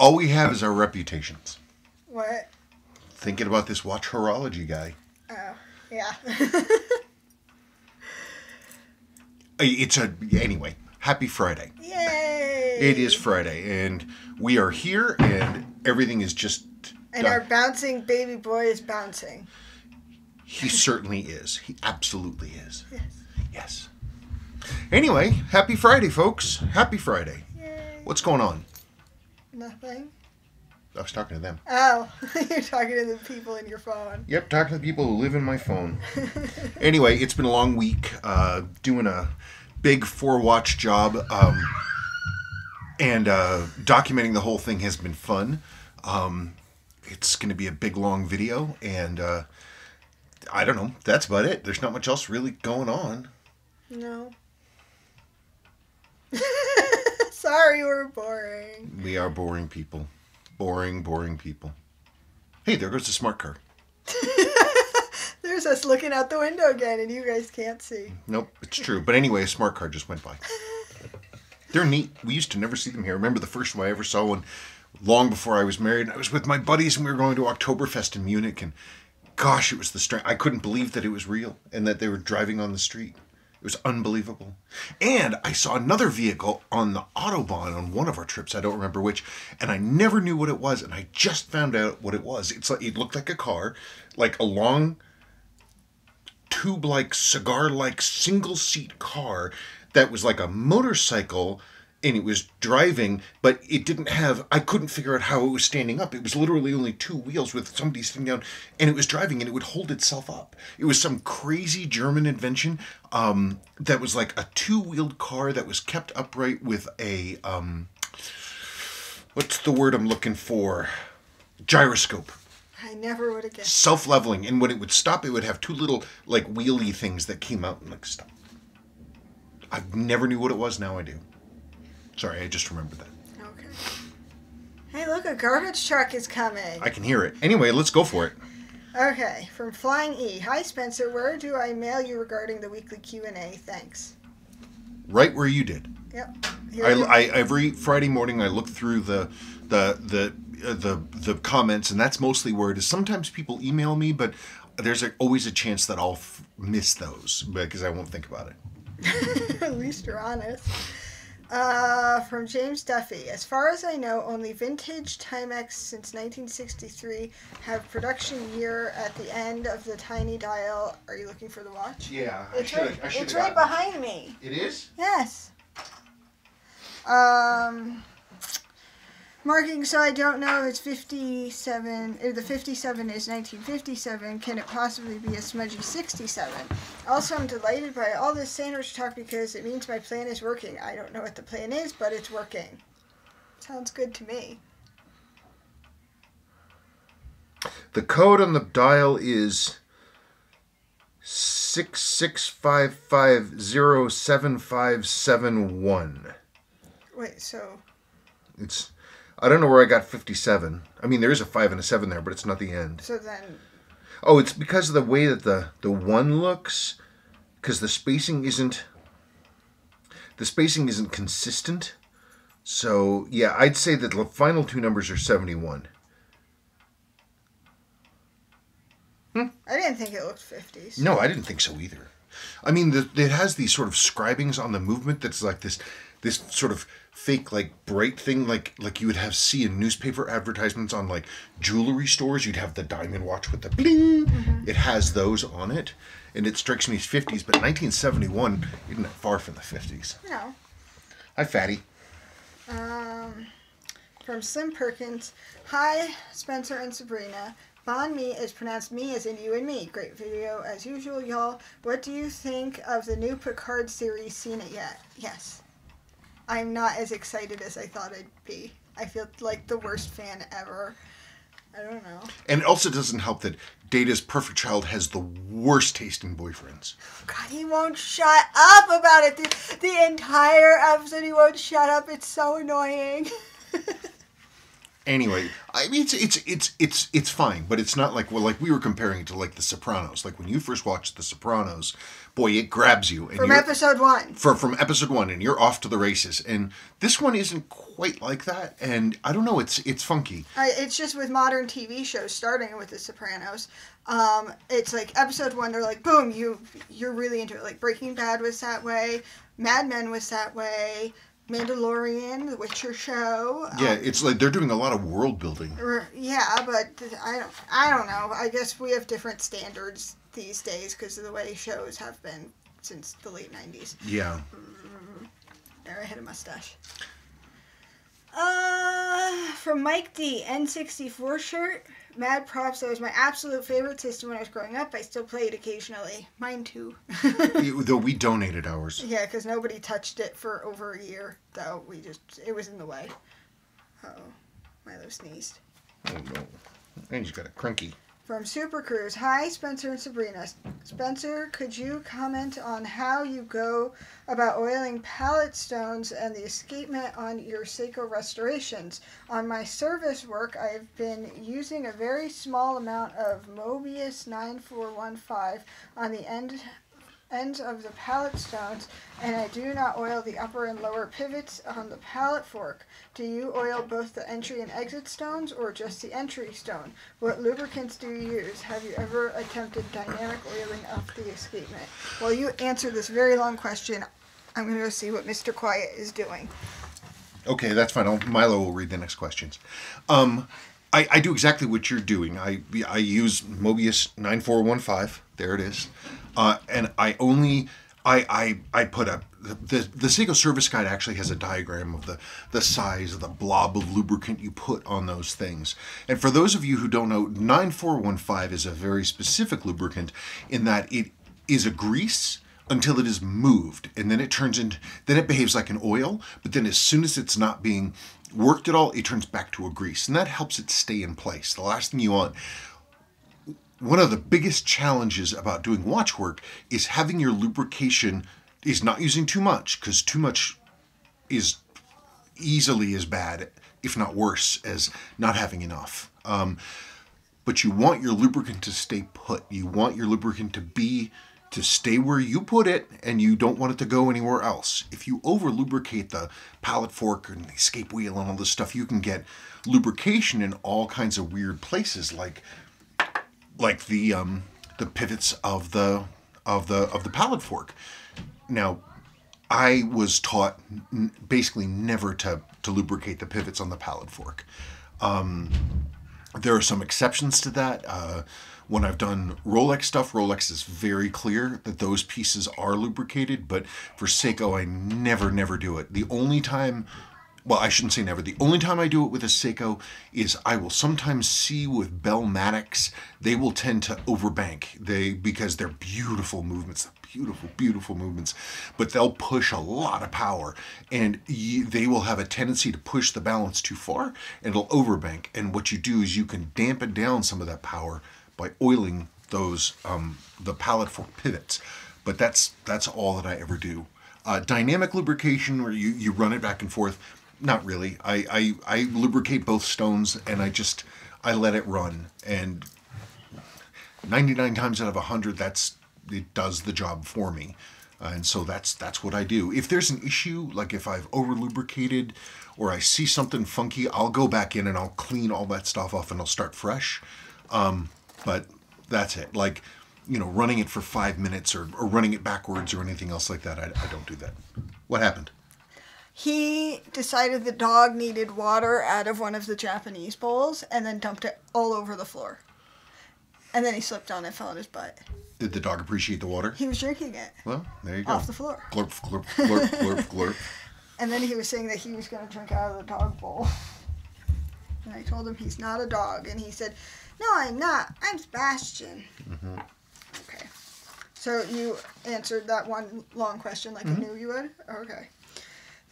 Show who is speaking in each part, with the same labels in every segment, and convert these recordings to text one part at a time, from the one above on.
Speaker 1: All we have is our reputations.
Speaker 2: What?
Speaker 1: Thinking about this watch horology guy.
Speaker 2: Oh, yeah.
Speaker 1: Anyway, happy Friday.
Speaker 2: Yay!
Speaker 1: It is Friday, and we are here, and everything is just...
Speaker 2: And our bouncing baby boy is bouncing.
Speaker 1: He certainly is. He absolutely is.
Speaker 2: Yes.
Speaker 1: Yes. Anyway, happy Friday, folks. Happy Friday.
Speaker 2: Yay.
Speaker 1: What's going on?
Speaker 2: Nothing.
Speaker 1: I was talking to them.
Speaker 2: Oh, you're talking to the people in your phone.
Speaker 1: Yep, talking to the people who live in my phone. Anyway, it's been a long week doing a big 4-watch job, and documenting the whole thing has been fun. It's going to be a big, long video, and I don't know. That's about it. There's not much else really going on.
Speaker 2: No. Sorry, we're boring.
Speaker 1: We are boring people. Boring people. Hey, there goes the smart car.
Speaker 2: There's us looking out the window again, and you guys can't see.
Speaker 1: Nope, it's true. But anyway, a smart car just went by. They're neat. We used to never see them here. I remember the first one I ever saw one long before I was married. I was with my buddies, and we were going to Oktoberfest in Munich, and gosh, it was the strength. I couldn't believe that it was real and that they were driving on the street. It was unbelievable. And I saw another vehicle on the Autobahn on one of our trips. I don't remember which. And I never knew what it was. And I just found out what it was. It looked like a car, like a long tube-like, cigar-like, single-seat car that was like a motorcycle, and it was driving, but it didn't have... I couldn't figure out how it was standing up. It was literally only 2 wheels with somebody sitting down, and it was driving, and it would hold itself up. It was some crazy German invention that was like a 2-wheeled car that was kept upright with a... what's the word I'm looking for? Gyroscope.
Speaker 2: I never would have guessed.
Speaker 1: Self-leveling, and when it would stop, it would have 2 little, like, wheelie things that came out and, like, stop. I never knew what it was, now I do. Sorry, I just remembered that.
Speaker 2: Okay. Hey, look, a garbage truck is coming.
Speaker 1: I can hear it. Anyway, let's go for it.
Speaker 2: Okay, from Flying E. Hi, Spencer. Where do I mail you regarding the weekly Q&A? Thanks.
Speaker 1: Right where you did.
Speaker 2: Yep.
Speaker 1: Every Friday morning I look through the comments, and that's mostly where it is. Sometimes people email me, but there's always a chance that I'll miss those because I won't think about it.
Speaker 2: At least you're honest. From James Duffy. As far as I know, only vintage Timex since 1963 have production year at the end of the tiny dial. Are you looking for the watch?
Speaker 1: Yeah,
Speaker 2: it's right behind me.
Speaker 1: It is?
Speaker 2: Yes. Marking, so I don't know if it's 57, or the 57 is 1957. Can it possibly be a smudgy 67? Also, I'm delighted by all this sandwich talk because it means my plan is working. I don't know what the plan is, but it's working. Sounds good to me.
Speaker 1: The code on the dial is 6655075771.
Speaker 2: Wait, so...
Speaker 1: It's... I don't know where I got 57. I mean, there is a 5 and a 7 there, but it's not the end.
Speaker 2: So then...
Speaker 1: Oh, it's because of the way that the 1 looks, because the spacing isn't consistent. So, yeah, I'd say that the final 2 numbers are 71.
Speaker 2: I didn't think it looked 50s.
Speaker 1: No, I didn't think so either. I mean, it has these sort of scribings on the movement that's like this sort of fake, like, bright thing, like you would see in newspaper advertisements on, like, jewelry stores. You'd have the diamond watch with the bling. Mm-hmm. It has those on it, and it strikes me as 50s, but 1971 isn't that far from the 50s.
Speaker 2: No.
Speaker 1: Hi, Fatty.
Speaker 2: From Slim Perkins. Hi, Spencer and Sabrina. Bon me is pronounced me as in you and me. Great video as usual, y'all. What do you think of the new Picard series? Seen it yet? Yes. I'm not as excited as I thought I'd be. I feel like the worst fan ever. I don't know.
Speaker 1: And it also doesn't help that Data's perfect child has the worst taste in boyfriends.
Speaker 2: God, he won't shut up about it. The entire episode, he won't shut up. It's so annoying.
Speaker 1: Anyway, I mean it's fine, but it's not like like we were comparing it to like The Sopranos. Like when you first watched The Sopranos, boy, it grabs you. And
Speaker 2: From episode 1.
Speaker 1: From episode 1, and you're off to the races. And this one isn't quite like that. And I don't know, it's funky.
Speaker 2: It's just with modern TV shows, starting with The Sopranos. It's like episode 1, they're like, boom, you're really into it. Like Breaking Bad was that way, Mad Men was that way. Mandalorian, The Witcher show.
Speaker 1: Yeah, it's like they're doing a lot of world building.
Speaker 2: Yeah, but I don't know. I guess we have different standards these days because of the way shows have been since the late 90s.
Speaker 1: Yeah.
Speaker 2: There, I had a mustache. From Mike D, N64 shirt. Mad props. That was my absolute favorite system when I was growing up. I still play it occasionally. Mine too.
Speaker 1: Though we donated ours.
Speaker 2: Yeah, because nobody touched it for over a year. Though it was in the way. Uh-oh. Milo sneezed.
Speaker 1: Oh no. And he's got a cranky.
Speaker 2: From Super Cruise. Hi, Spencer and Sabrina. Spencer, could you comment on how you go about oiling pallet stones and the escapement on your Seiko restorations? On my service work, I've been using a very small amount of Mobius 9415 on the ends of the pallet stones, and I do not oil the upper and lower pivots on the pallet fork. Do you oil both the entry and exit stones or just the entry stone? What lubricants do you use? Have you ever attempted dynamic oiling of the escapement? While you answer this very long question, I'm going to go see what Mr. Quiet is doing.
Speaker 1: Okay, that's fine. Milo will read the next questions. I do exactly what you're doing. I use Mobius 9415. There it is. And I only I put up the Seiko service guide actually has a diagram of the size of the blob of lubricant you put on those things. And for those of you who don't know, 9415 is a very specific lubricant in that it is a grease until it is moved, and then then it behaves like an oil, but then as soon as it's not being worked at all, it turns back to a grease, and that helps it stay in place. The last thing you want. One of the biggest challenges about doing watch work is having your lubrication is not using too much, because too much is easily as bad, if not worse, as not having enough. But you want your lubricant to stay put. You want your lubricant to stay where you put it, and you don't want it to go anywhere else. If you over lubricate the pallet fork and the escape wheel and all this stuff, you can get lubrication in all kinds of weird places, like the pivots of the pallet fork. Now, I was taught basically never to lubricate the pivots on the pallet fork. There are some exceptions to that. When I've done Rolex stuff, Rolex is very clear that those pieces are lubricated, but for Seiko, I never do it. The only time, well, I shouldn't say never, the only time I do it with a Seiko is I will sometimes see with Bellmatics, they will tend to overbank, because they're beautiful movements, beautiful movements, but they'll push a lot of power, and they will have a tendency to push the balance too far, and it'll overbank. And what you do is you can dampen down some of that power by oiling those the pallet fork pivots. But that's all that I ever do. Dynamic lubrication, where you run it back and forth, not really. I lubricate both stones, and I let it run, and 99 times out of 100 it does the job for me. And so that's what I do. If there's an issue, like if I've over lubricated or I see something funky, I'll go back in and I'll clean all that stuff off and I'll start fresh. But that's it. Like, running it for 5 minutes or running it backwards or anything else like that, I don't do that. What happened?
Speaker 2: He decided the dog needed water out of one of the Japanese bowls and then dumped it all over the floor. And then he slipped on it and fell on his butt.
Speaker 1: Did the dog appreciate the water?
Speaker 2: He was drinking it.
Speaker 1: Well, there you go.
Speaker 2: Off the floor.
Speaker 1: Glurp, glurp, glurp, glurp, glurp.
Speaker 2: And then he was saying that he was going to drink out of the dog bowl. And I told him he's not a dog. And he said, "No, I'm not. I'm Sebastian."
Speaker 1: Mm-hmm.
Speaker 2: Okay. So you answered that one long question like I knew you would? Okay.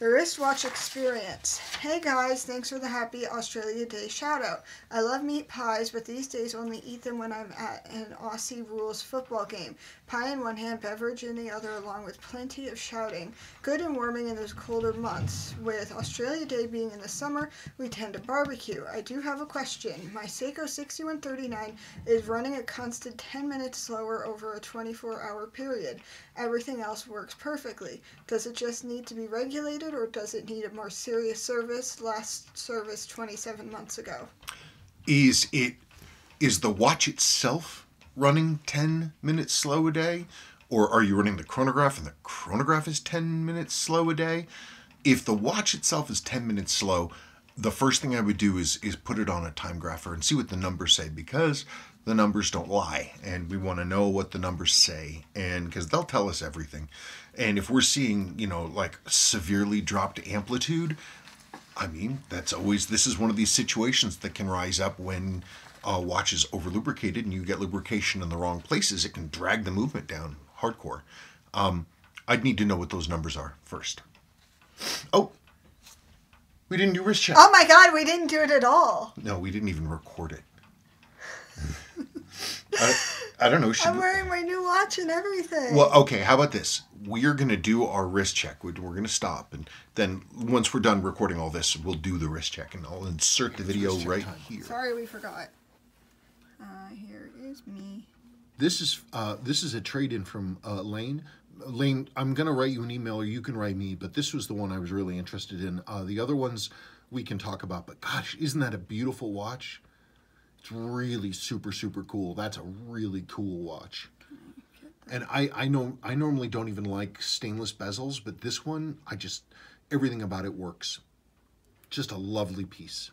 Speaker 2: The wristwatch experience. Hey guys, thanks for the happy Australia Day shout out. I love meat pies, but these days only eat them when I'm at an Aussie rules football game. Pie in one hand, beverage in the other, along with plenty of shouting. Good and warming in those colder months. With Australia Day being in the summer, we tend to barbecue. I do have a question. My Seiko 6139 is running a constant 10 minutes slower over a 24-hour period. Everything else works perfectly. Does it just need to be regulated, or does it need a more serious service? Last service 27 months ago.
Speaker 1: Is the watch itself running 10 minutes slow a day? Or are you running the chronograph and the chronograph is 10 minutes slow a day? If the watch itself is 10 minutes slow, the first thing I would do is put it on a time grapher and see what the numbers say, because the numbers don't lie, and we want to know what the numbers say, and because they'll tell us everything. And if we're seeing, like severely dropped amplitude, I mean, this is one of these situations that can rise up when a watch is over lubricated and you get lubrication in the wrong places. It can drag the movement down hardcore. I'd need to know what those numbers are first. Oh, we didn't do wrist check.
Speaker 2: Oh my God, we didn't do it at all.
Speaker 1: No, we didn't even record it. I don't know.
Speaker 2: I'm wearing my new watch and everything.
Speaker 1: Well, okay, how about this? We're going to do our wrist check. We're going to stop, and then once we're done recording all this, we'll do the wrist check, and I'll insert the video right here.
Speaker 2: Sorry, we forgot. Here is me.
Speaker 3: This is a trade-in from Lane. Lane, I'm going to write you an email, or you can write me, but this was the one I was really interested in. The other ones we can talk about, but gosh, isn't that a beautiful watch? It's really super, super cool. That's a really cool watch. And I normally don't even like stainless bezels, but this one, everything about it works. Just a lovely piece.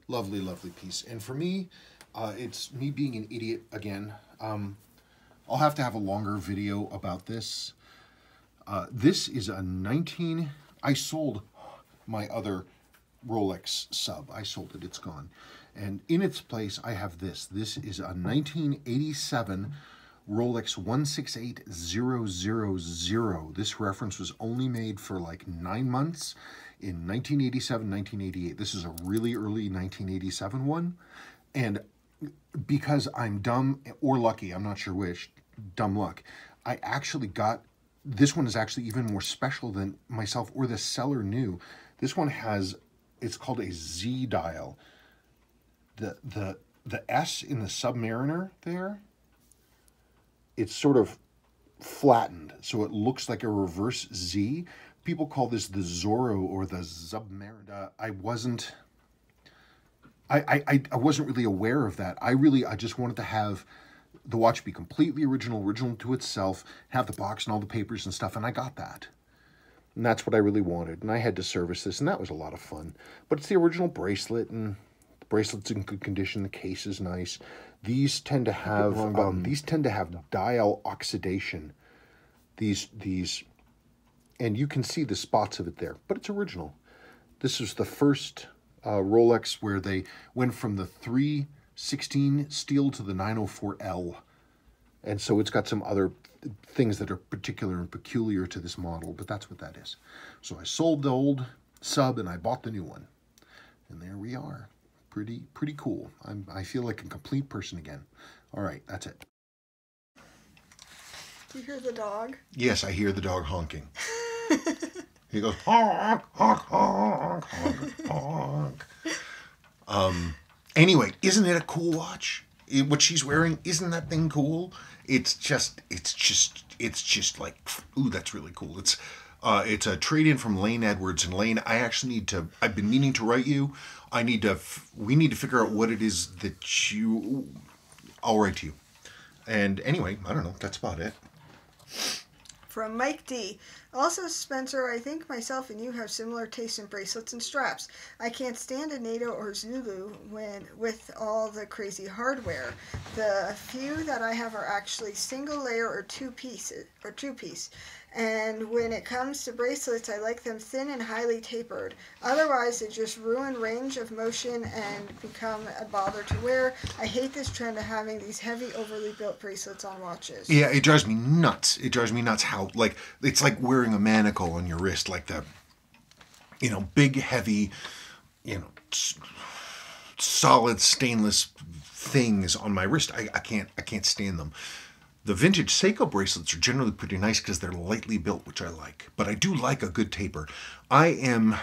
Speaker 3: Lovely, lovely piece. And for me, it's me being an idiot again. I'll have to have a longer video about this. This is a I sold my other Rolex sub. I sold it. It's gone. And in its place, I have this. This is a 1987 Rolex 168000. This reference was only made for like 9 months in 1987, 1988. This is a really early 1987 one. And because I'm dumb or lucky, I'm not sure which, dumb luck, I actually got, this one is actually even more special than myself or the seller knew. This one has, it's called a Z dial. The S in the Submariner there, it's sort of flattened, so it looks like a reverse Z. People call this the Zorro or the Submariner. I wasn't really aware of that. I just wanted to have the watch be completely original to itself, have the box and all the papers and stuff, and I got that. And that's what I really wanted. And I had to service this, and that was a lot of fun. But it's the original bracelet, and the bracelet's in good condition. The case is nice. These tend to have dial oxidation. These, and you can see the spots of it there. But it's original. This was the first Rolex where they went from the 316 steel to the 904L. And so it's got some other things that are particular and peculiar to this model, but that's what that is. So I sold the old sub and I bought the new one. And there we are. Pretty cool. I feel like a complete person again. All right, that's it.
Speaker 2: Do you hear the dog?
Speaker 1: Yes, I hear the dog honking. He goes, honk, honk, honk, honk, honk. Anyway, isn't it a cool watch? What she's wearing, isn't that thing cool? It's just like, ooh, that's really cool. It's a trade-in from Lane Edwards. And Lane, I've been meaning to write you. We need to figure out what it is that I'll write to you. And anyway, I don't know. That's about it.
Speaker 2: From Mike D. Also, Spencer, I think myself and you have similar tastes in bracelets and straps. I can't stand a NATO or Zulu with all the crazy hardware. The few that I have are actually single layer or two piece. And when it comes to bracelets, I like them thin and highly tapered. Otherwise, they just ruin range of motion and become a bother to wear. I hate this trend of having these heavy, overly built bracelets on watches.
Speaker 1: Yeah, it drives me nuts. It drives me nuts how, like, it's like wearing a manacle on your wrist, like the big, heavy, solid stainless things on my wrist. I can't stand them. The vintage Seiko bracelets are generally pretty nice because they're lightly built, which I like. But I do like a good taper. I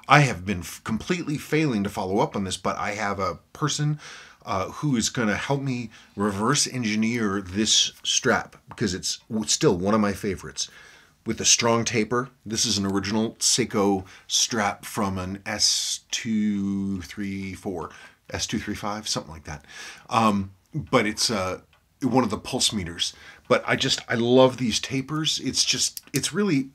Speaker 1: have been completely failing to follow up on this, but I have a person who is going to help me reverse engineer this strap because it's still one of my favorites. With a strong taper. This is an original Seiko strap from an S234, S235, something like that. But it's one of the pulse meters. But I love these tapers. It's really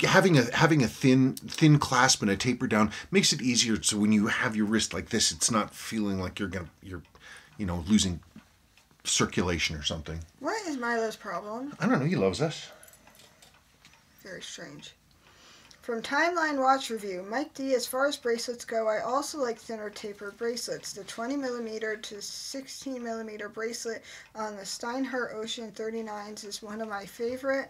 Speaker 1: having a thin clasp and a taper down makes it easier. So when you have your wrist like this, it's not feeling like you're losing circulation or something.
Speaker 2: What is Milo's problem?
Speaker 1: I don't know. He loves us.
Speaker 2: Very strange. From Timeline Watch Review, Mike D. As far as bracelets go, I also like thinner tapered bracelets. The 20mm to 16mm bracelet on the Steinhardt Ocean 39s is one of my favorite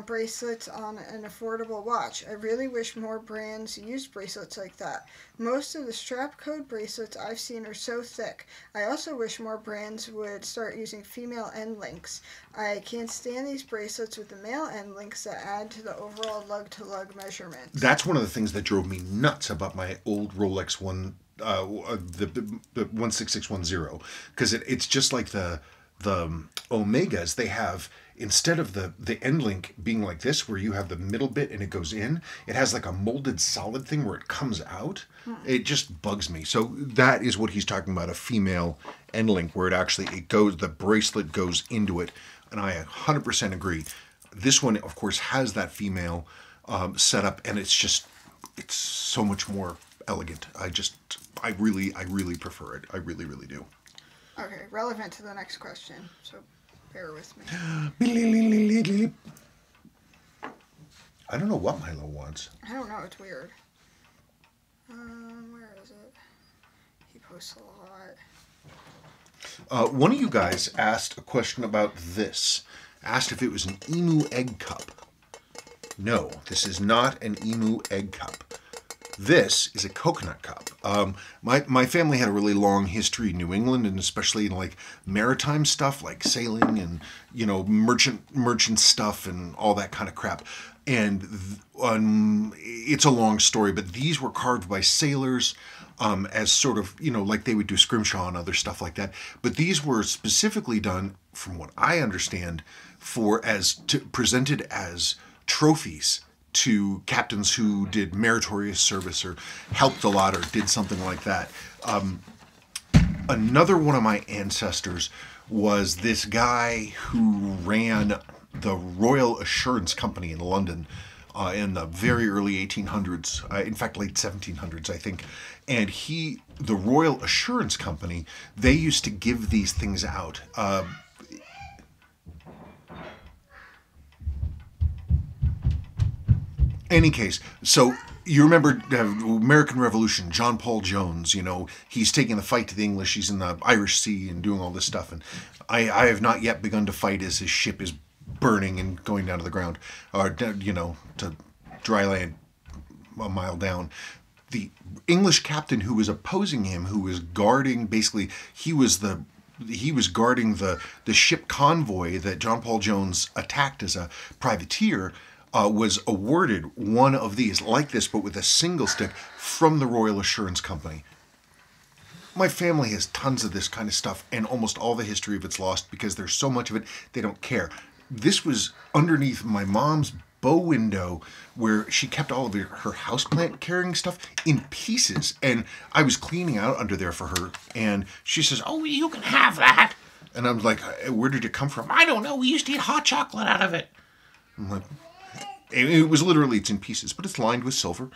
Speaker 2: bracelets on an affordable watch. I really wish more brands used bracelets like that. Most of the strap code bracelets I've seen are so thick. I also wish more brands would start using female end links. I can't stand these bracelets with the male end links that add to the overall lug-to-lug measurements.
Speaker 1: That's one of the things that drove me nuts about my old Rolex the 16610, because it's just like the Omegas. They have, instead of the end link being like this, where you have the middle bit and it goes in, it has like a molded solid thing where it comes out. It just bugs me. So that is what he's talking about, a female end link, where the bracelet goes into it. And I 100% agree. This one, of course, has that female setup, and it's so much more elegant. I really prefer it. I really, really do.
Speaker 2: Okay, relevant to the next question, so bear with me.
Speaker 1: I don't know what Milo wants.
Speaker 2: I don't know, it's weird. Where is it? He posts a lot.
Speaker 1: One of you guys asked a question about this. Asked if it was an Emu egg cup. No, this is not an Emu egg cup. This is a coconut cup. My family had a really long history in New England, and especially in like maritime stuff, like sailing and merchant stuff and all that kind of crap. And it's a long story, but these were carved by sailors as sort of like they would do scrimshaw and other stuff like that. But these were specifically done, from what I understand, presented as trophies to captains who did meritorious service or helped a lot or did something like that. Another one of my ancestors was this guy who ran the Royal Assurance Company in London in the very early 1800s, in fact late 1700s I think. And the Royal Assurance Company, they used to give these things out. Any case, so you remember American Revolution, John Paul Jones, he's taking the fight to the English, he's in the Irish Sea and doing all this stuff, and I have not yet begun to fight as his ship is burning and going down to the ground, or, to dry land a mile down. The English captain who was opposing him, who was guarding, basically, he was guarding the ship convoy that John Paul Jones attacked as a privateer, was awarded one of these, like this, but with a single stick, from the Royal Assurance Company. My family has tons of this kind of stuff, and almost all the history of it's lost because there's so much of it, they don't care. This was underneath my mom's bow window where she kept all of her houseplant carrying stuff in pieces, and I was cleaning out under there for her, and she says, "Oh, you can have that." And I'm like, "Where did it come from?" "I don't know, we used to eat hot chocolate out of it." I'm like, it was literally, it's in pieces, but it's lined with silver.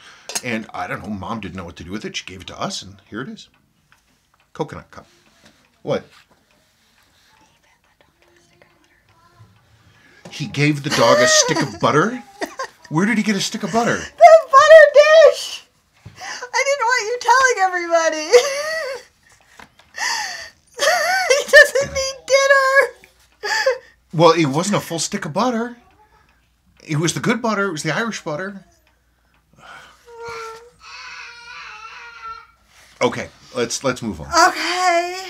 Speaker 1: And I don't know, Mom didn't know what to do with it. She gave it to us, and here it is. Coconut cup. What? He gave the dog a stick of butter? Where did he get a stick of butter?
Speaker 2: The butter dish! I didn't want you telling everybody. He doesn't need dinner.
Speaker 1: Well, it wasn't a full stick of butter. It was the good butter. It was the Irish butter. Okay, let's move on.
Speaker 2: Okay.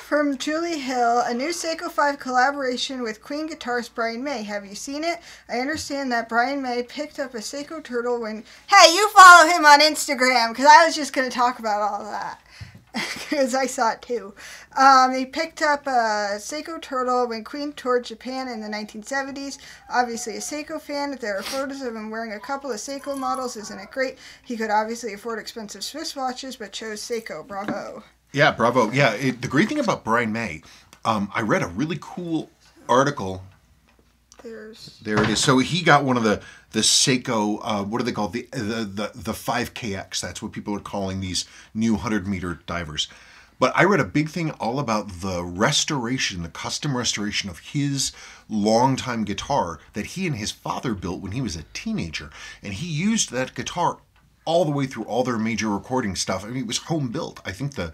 Speaker 2: From Julie Hill, a new Seiko 5 collaboration with Queen guitarist Brian May. Have you seen it? I understand that Brian May picked up a Seiko Turtle when... Hey, you follow him on Instagram, because I was just going to talk about all of that. Because I saw it too. He picked up a Seiko Turtle when Queen toured Japan in the 1970s. Obviously a Seiko fan. There are photos of him wearing a couple of Seiko models. Isn't it great? He could obviously afford expensive Swiss watches, but chose Seiko. Bravo.
Speaker 1: Yeah, bravo. Yeah, the great thing about Brian May, I read a really cool article. There it is. So he got one of the Seiko, what are they called? The 5KX. That's what people are calling these new 100-meter divers. But I read a big thing all about the restoration, the custom restoration of his longtime guitar that he and his father built when he was a teenager. And he used that guitar all the way through all their major recording stuff. I mean, it was home built. I think the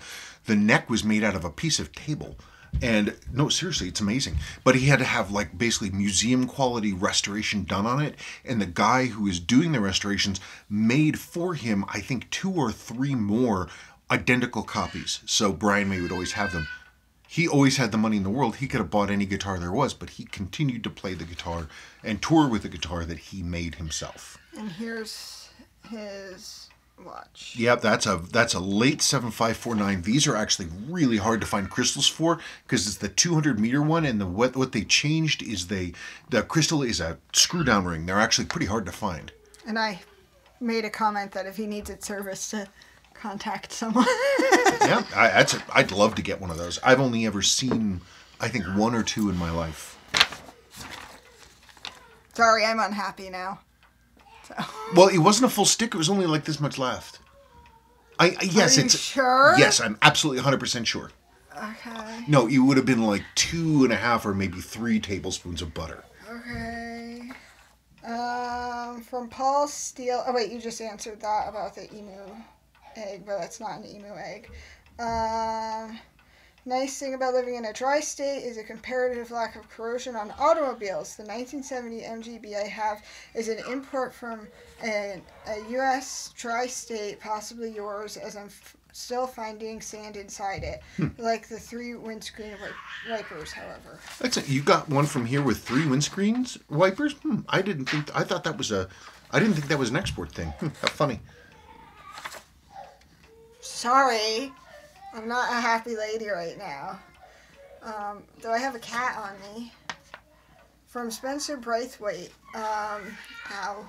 Speaker 1: neck was made out of a piece of table. And no, seriously, it's amazing. But he had to have like basically museum quality restoration done on it. And the guy who is doing the restorations made for him, I think, 2 or 3 more identical copies. So Brian May would always have them. He always had the money in the world. He could have bought any guitar there was, but he continued to play the guitar and tour with the guitar that he made himself.
Speaker 2: And here's his watch.
Speaker 1: Yep, that's a late 7549. These are actually really hard to find crystals for because it's the 200-meter one, and what they changed is the crystal is a screw down ring. They're actually pretty hard to find.
Speaker 2: And I made a comment that if he needs it serviced, to contact someone.
Speaker 1: Yeah, I'd love to get one of those. I've only ever seen, I think, 1 or 2 in my life.
Speaker 2: Sorry, I'm unhappy now. So.
Speaker 1: Well, it wasn't a full stick. It was only like this much left. Yes,
Speaker 2: Are you sure?
Speaker 1: Yes, I'm absolutely 100% sure.
Speaker 2: Okay.
Speaker 1: No, it would have been like 2.5 or maybe 3 tablespoons of butter.
Speaker 2: Okay. From Paul Steele. Oh wait, you just answered that about the emu egg, but that's not an emu egg. Nice thing about living in a dry state is a comparative lack of corrosion on automobiles. The 1970 MGB I have is an import from a U.S. dry state, possibly yours, as I'm still finding sand inside it. Like the 3 windscreen wipers, however.
Speaker 1: That's it. You got one from here with 3 windscreens wipers? I didn't think that was an export thing. How funny.
Speaker 2: Sorry. I'm not a happy lady right now. Though I have a cat on me. From Spencer Braithwaite. Ow.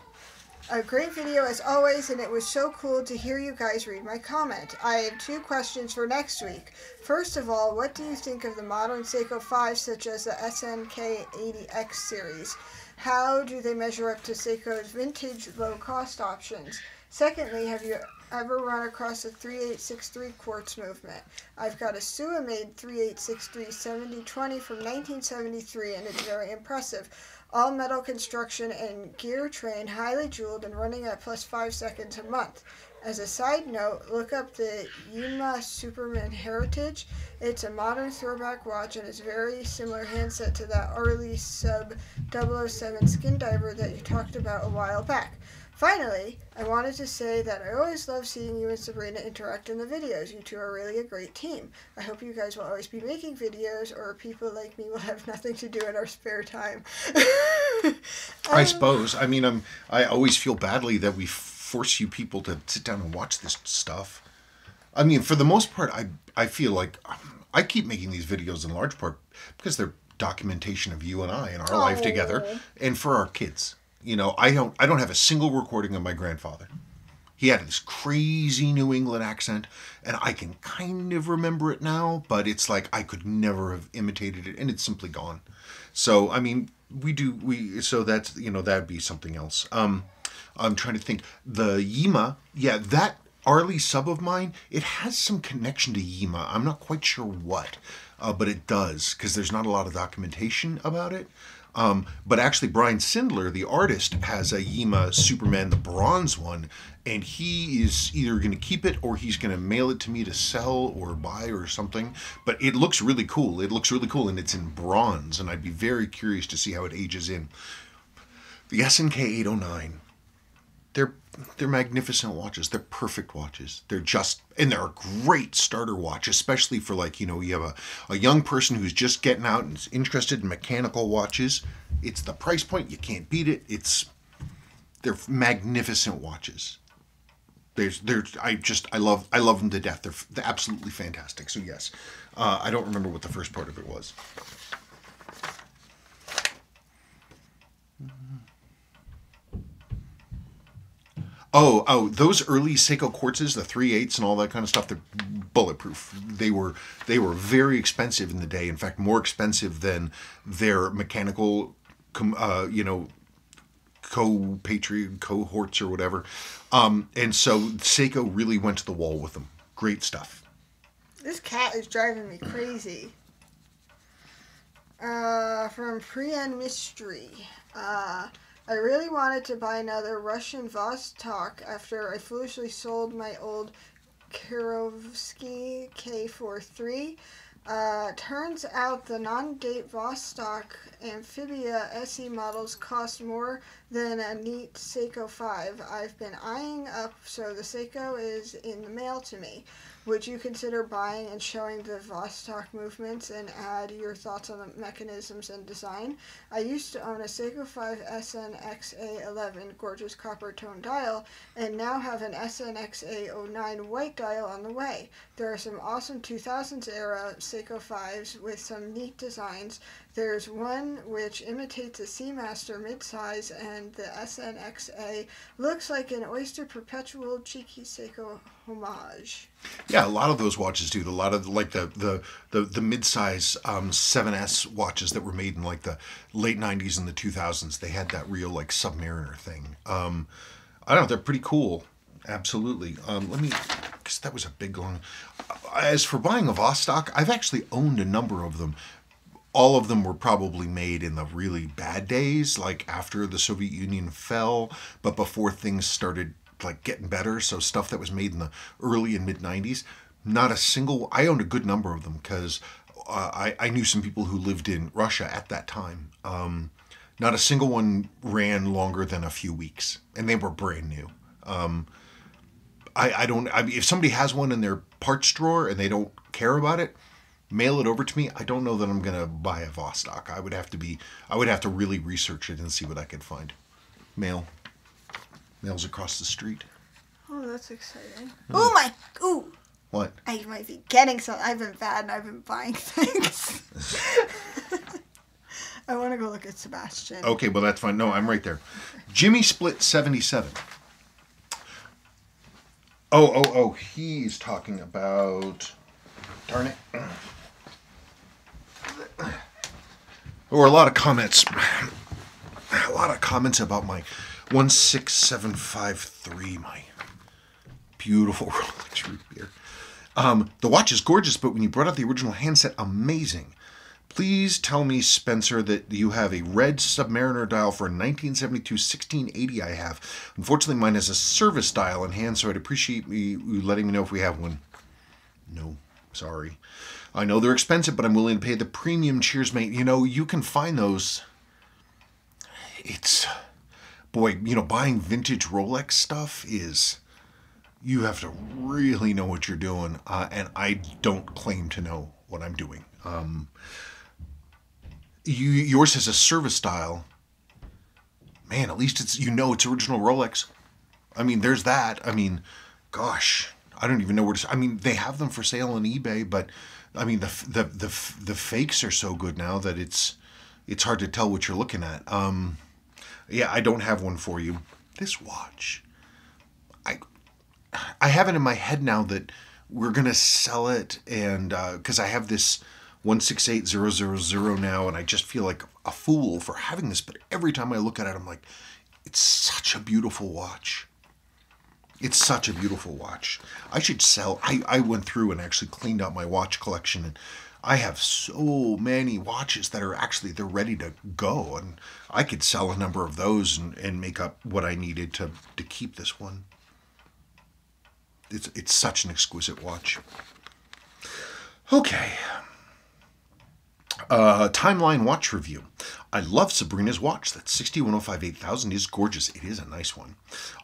Speaker 2: A great video as always, and it was so cool to hear you guys read my comment. I have 2 questions for next week. First of all, what do you think of the modern Seiko 5 such as the SNK80X series? How do they measure up to Seiko's vintage low-cost options? Secondly, have you ever run across a 3863 quartz movement? I've got a Suwa-made 3863 7020 from 1973, and it's very impressive. All metal construction and gear train, highly jeweled and running at plus 5 seconds a month. As a side note, look up the Yuma Superman Heritage. It's a modern throwback watch and is very similar handset to that Arleigh Sub 007 skin diver that you talked about a while back. Finally, I wanted to say that I always love seeing you and Sabrina interact in the videos. You two are really a great team. I hope you guys will always be making videos, or people like me will have nothing to do in our spare time.
Speaker 1: I suppose. I mean, I always feel badly that we force you people to sit down and watch this stuff. I mean, for the most part, I feel like I keep making these videos in large part because they're documentation of you and I and our life together, and for our kids. You know, I don't have a single recording of my grandfather. He had this crazy New England accent, and I can kind of remember it now, but it's like I could never have imitated it, and it's simply gone. So, I mean, so that's, you know, that'd be something else. I'm trying to think. The Yima, yeah, that Arleigh Sub of mine, it has some connection to Yima. I'm not quite sure what, but it does, because there's not a lot of documentation about it. But actually Brian Sindler, the artist, has a Yima Superman, the bronze one, and he is either going to keep it or he's going to mail it to me to sell or buy or something. But it looks really cool. It looks really cool, and it's in bronze, and I'd be very curious to see how it ages in. The SNK 809. they're magnificent watches. They're perfect watches. And they're a great starter watch, especially for like, you have a young person who's just getting out and is interested in mechanical watches. It's the price point. You can't beat it. They're magnificent watches. I love them to death. They're absolutely fantastic. So yes, I don't remember what the first part of it was. Oh, those early Seiko quartzes, the 3/8 and all that kind of stuff, they're bulletproof. They were very expensive in the day. In fact, more expensive than their mechanical, cohorts or whatever. And so Seiko really went to the wall with them. Great stuff.
Speaker 2: This cat is driving me crazy. From Priyan Mystery. I really wanted to buy another Russian Vostok after I foolishly sold my old Kirovsky K43. Turns out the non-date Vostok Amphibia SE models cost more than a neat Seiko 5 I've been eyeing up, so the Seiko is in the mail to me. Would you consider buying and showing the Vostok movements and add your thoughts on the mechanisms and design? I used to own a Seiko 5 SNXA11 gorgeous copper tone dial and now have an SNXA09 white dial on the way. There are some awesome 2000s era Seiko 5s with some neat designs. There's one which imitates a Seamaster midsize, and the SNXA looks like an Oyster Perpetual cheeky Seiko homage.
Speaker 1: Yeah, a lot of those watches do. A lot of like the mid-size 7S watches that were made in like the late 90s and the 2000s, they had that real like Submariner thing. I don't know, they're pretty cool. Absolutely. Because that was a big long. As for buying a Vostok, I've actually owned a number of them. All of them were probably made in the really bad days, like after the Soviet Union fell, but before things started like getting better. So stuff that was made in the early and mid 90s. Not a single. I owned a good number of them because I knew some people who lived in Russia at that time. Not a single one ran longer than a few weeks, and they were brand new. If somebody has one in their parts drawer and they don't care about it, mail it over to me. I don't know that I'm gonna buy a Vostok. I would have to really research it and see what I could find. Mail's across the street.
Speaker 2: Oh, that's exciting.
Speaker 1: Mm.
Speaker 2: Ooh.
Speaker 1: What?
Speaker 2: I might be getting some. I've been bad and I've been buying things. I want to go look at Sebastian.
Speaker 1: Okay, well that's fine. No, I'm right there. Jimmy Split 77. Oh, he's talking about... Darn it. There were a lot of comments. About my 16753, my beautiful Rolex root beer. The watch is gorgeous, but when you brought out the original handset, amazing. Please tell me, Spencer, that you have a red Submariner dial for a 1972 1680 I have. Unfortunately, mine has a service dial in hand, so I'd appreciate you letting me know if we have one. No, sorry. I know they're expensive, but I'm willing to pay the premium. Cheers, mate. You can find those. Buying vintage Rolex stuff is... You have to really know what you're doing, and I don't claim to know what I'm doing. Yours has a service dial. Man, at least it's original Rolex. I mean, there's that. I mean, gosh, I don't even know where to. I mean, they have them for sale on eBay, but I mean the fakes are so good now that it's hard to tell what you're looking at. Yeah, I don't have one for you. This watch, I have it in my head now that we're gonna sell it, and because I have this 168000 now, and I just feel like a fool for having this. But every time I look at it, I'm like, it's such a beautiful watch. It's such a beautiful watch. I should sell. I went through and actually cleaned out my watch collection, and I have so many watches that are they're ready to go, and I could sell a number of those and make up what I needed to keep this one. It's such an exquisite watch. Okay. Timeline watch review. I love Sabrina's watch. That 61058,000 is gorgeous. It is a nice one.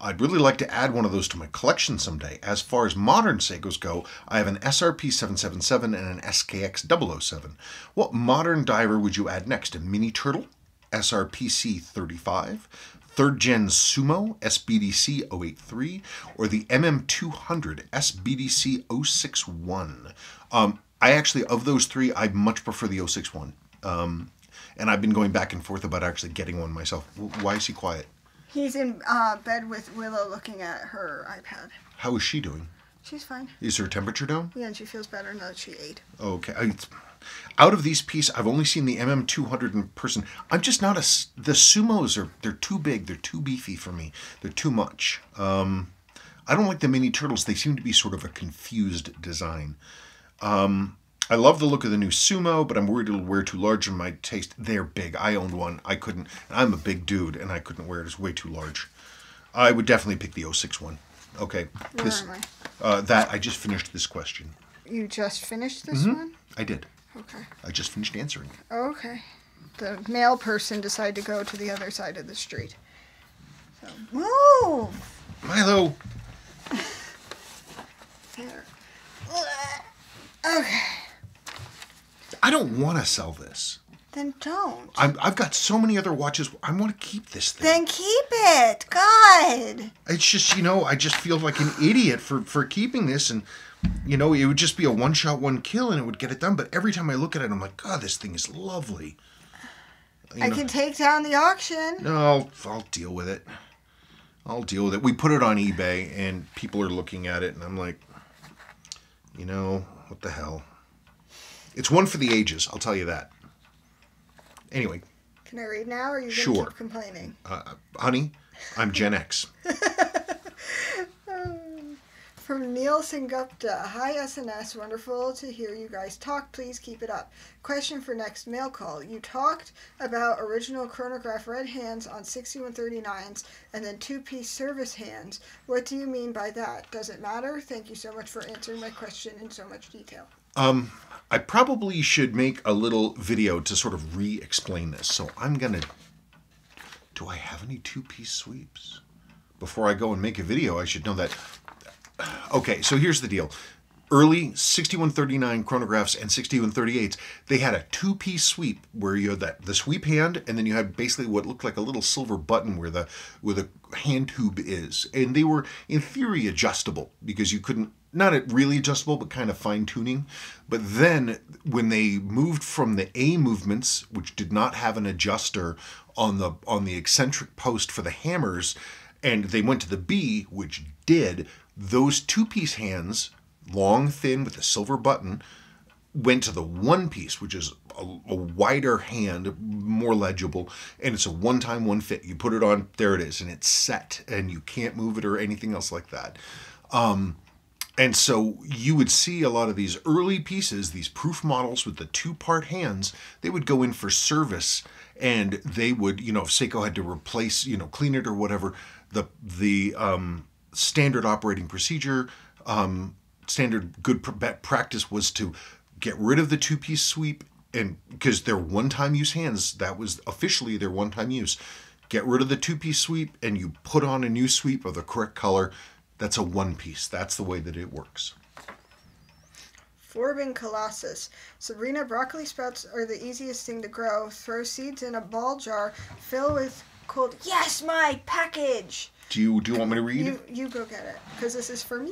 Speaker 1: I'd really like to add one of those to my collection someday. As far as modern Seikos go, I have an SRP 777 and an SKX 007. What modern diver would you add next? A Mini Turtle, SRPC 35, 3rd Gen Sumo, SBDC 083, or the MM200, SBDC 061? I actually, of those three, I much prefer the 061. And I've been going back and forth about actually getting one myself. Why is he quiet?
Speaker 2: He's in bed with Willow looking at her iPad.
Speaker 1: How is she doing?
Speaker 2: She's fine.
Speaker 1: Is her temperature down?
Speaker 2: Yeah, and she feels better now that she ate.
Speaker 1: Okay. Out of these pieces, I've only seen the MM200 in person. I'm just not the Sumos they're too big. They're too beefy for me. They're too much. I don't like the Mini Turtles. They seem to be sort of a confused design. I love the look of the new Sumo, but I'm worried it'll wear too large in my taste. They're big. I owned one. I couldn't. I'm a big dude, and I couldn't wear it. It's way too large. I would definitely pick the 061. Okay.
Speaker 2: Where am I?
Speaker 1: That I just finished this question.
Speaker 2: You just finished this one?
Speaker 1: I did.
Speaker 2: Okay.
Speaker 1: I just finished answering it.
Speaker 2: Okay. The male person decided to go to the other side of the street. So, move!
Speaker 1: Milo!
Speaker 2: There. Okay.
Speaker 1: I don't want to sell this.
Speaker 2: Then don't.
Speaker 1: I've got so many other watches. I want to keep this thing.
Speaker 2: Then keep it. God.
Speaker 1: It's just, I just feel like an idiot for keeping this. And, it would just be a one-shot, one-kill, and it would get it done. But every time I look at it, I'm like, God, this thing is lovely.
Speaker 2: I can take down the auction.
Speaker 1: No, I'll deal with it. We put it on eBay, and people are looking at it, and I'm like, what the hell? It's one for the ages, I'll tell you that. Anyway.
Speaker 2: Can I read now, or are you
Speaker 1: Sure.
Speaker 2: going to keep complaining?
Speaker 1: Honey, I'm Gen X.
Speaker 2: From Neil Singupta. Hi, SNS. Wonderful to hear you guys talk. Please keep it up. Question for next mail call. You talked about original chronograph red hands on 6139s and then two-piece service hands. What do you mean by that? Does it matter? Thank you so much for answering my question in so much detail.
Speaker 1: I probably should make a little video to sort of re-explain this. So I'm going to... Do I have any two-piece sweeps? Before I go and make a video, I should know that... Okay, so here's the deal. Early 6139 chronographs and 6138s, they had a two-piece sweep where you had the sweep hand, and then you had basically what looked like a little silver button where the hand tube is. And they were, in theory, adjustable because you couldn't, not really adjustable, but kind of fine-tuning. But then when they moved from the A movements, which did not have an adjuster on the eccentric post for the hammers, and they went to the B, which did, those two-piece hands, long, thin, with a silver button, went to the one-piece, which is a wider hand, more legible, and it's a one-time, one-fit. You put it on, there it is, and it's set, and you can't move it or anything else like that. And so you would see a lot of these early pieces, these proof models with the two-part hands, they would go in for service, and they would, if Seiko had to replace, clean it or whatever, the standard operating procedure, standard good practice was to get rid of the two-piece sweep, and because they're one-time use hands, that was officially their one-time use. Get rid of the two-piece sweep, and you put on a new sweep of the correct color. That's a one-piece. That's the way that it works.
Speaker 2: Forbin Colossus. Sabrina, broccoli sprouts are the easiest thing to grow. Throw seeds in a ball jar, fill with cold... Yes, my package!
Speaker 1: Do you want me to read?
Speaker 2: You go get it, because this is for me.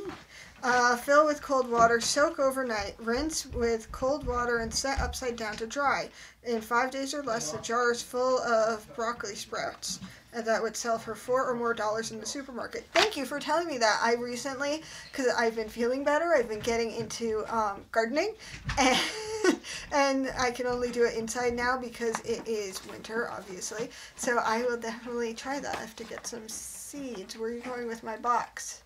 Speaker 2: Fill with cold water, soak overnight, rinse with cold water, and set upside down to dry. In 5 days or less, the jar is full of broccoli sprouts. And that would sell for $4 or more in the supermarket. Thank you for telling me that. I recently, because I've been feeling better, I've been getting into gardening, and I can only do it inside now because it is winter, obviously. So I will definitely try that. I have to get some seeds. Where are you going with my box?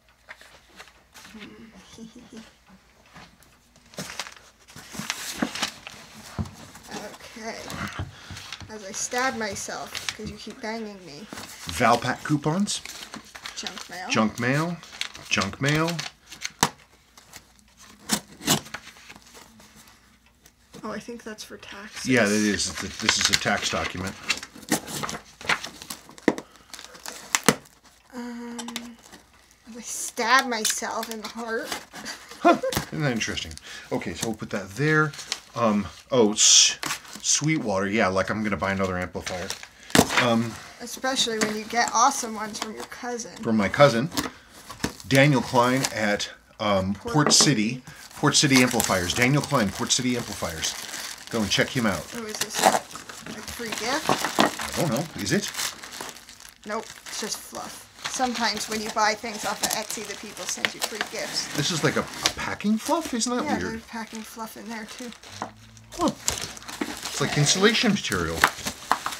Speaker 2: Okay. As I stab myself, because you keep banging me.
Speaker 1: Valpak coupons.
Speaker 2: Junk mail.
Speaker 1: Junk mail. Junk mail.
Speaker 2: Oh, I think that's for taxes.
Speaker 1: Yeah, it is. This is a tax document.
Speaker 2: stab myself in the heart.
Speaker 1: Huh, isn't that interesting? Okay, so we'll put that there. Sweetwater. Yeah, like I'm going to buy another amplifier.
Speaker 2: Especially when you get awesome ones from your cousin.
Speaker 1: From my cousin, Daniel Klein at Port City Amplifiers. Daniel Klein, Port City Amplifiers. Go and check him out.
Speaker 2: Oh, is this like free gift?
Speaker 1: I don't know. Is it?
Speaker 2: Nope, it's just fluff. Sometimes when you buy things off of Etsy, the people send you free gifts.
Speaker 1: This is like a packing fluff? Isn't that
Speaker 2: Yeah,
Speaker 1: weird?
Speaker 2: there's packing fluff in there too.
Speaker 1: Huh. It's like insulation material.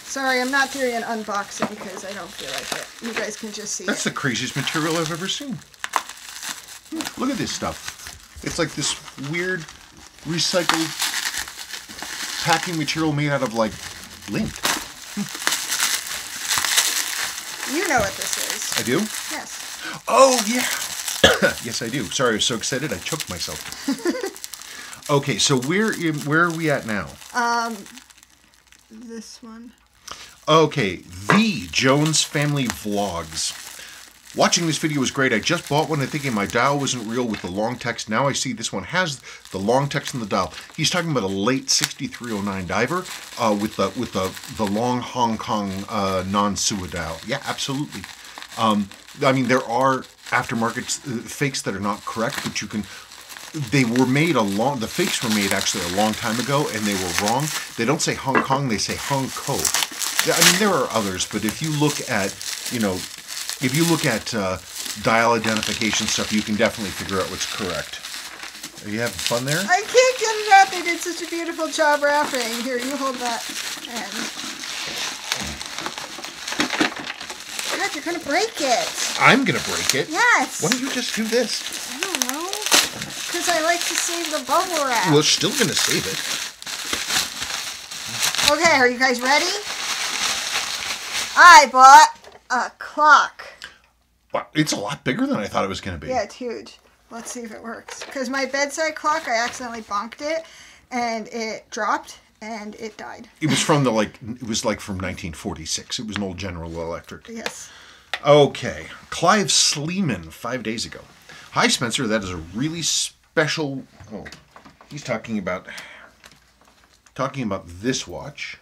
Speaker 2: Sorry, I'm not doing an unboxing because I don't feel like it. You guys can just see
Speaker 1: That's
Speaker 2: it.
Speaker 1: the craziest material I've ever seen. Look at this stuff. It's like this weird recycled packing material made out of like lint.
Speaker 2: You know what this is.
Speaker 1: I do?
Speaker 2: Yes.
Speaker 1: Oh, yeah. Yes, I do. Sorry, I was so excited I choked myself. Okay, so where are we at now?
Speaker 2: This one.
Speaker 1: Okay, the Jones Family Vlogs. Watching this video was great. I just bought one and thinking my dial wasn't real with the long text. Now I see this one has the long text in the dial. He's talking about a late 6309 diver with the long Hong Kong non-Sua dial. Yeah, absolutely. I mean, there are aftermarket fakes that are not correct, but you can. They were made the fakes were made actually a long time ago, and they were wrong. They don't say Hong Kong, they say Hong Kong. I mean, there are others, but if you look at, dial identification stuff, you can definitely figure out what's correct. Are you having fun there?
Speaker 2: I can't get it out. They did such a beautiful job wrapping. Here, you hold that. And God, you're gonna break it.
Speaker 1: I'm gonna break it.
Speaker 2: Yes.
Speaker 1: Why don't you just do this?
Speaker 2: I don't know. Because I like to save the bubble wrap.
Speaker 1: Well, still gonna save it.
Speaker 2: Okay, are you guys ready? I bought a clock.
Speaker 1: Wow, it's a lot bigger than I thought it was gonna be.
Speaker 2: Yeah, it's huge. Let's see if it works. Because my bedside clock, I accidentally bonked it, and it dropped, and it died.
Speaker 1: It was from from 1946. It was an old General Electric.
Speaker 2: Yes.
Speaker 1: Okay, Clive Sleeman, 5 days ago. Hi, Spencer. That is a really special. Oh, he's talking about this watch.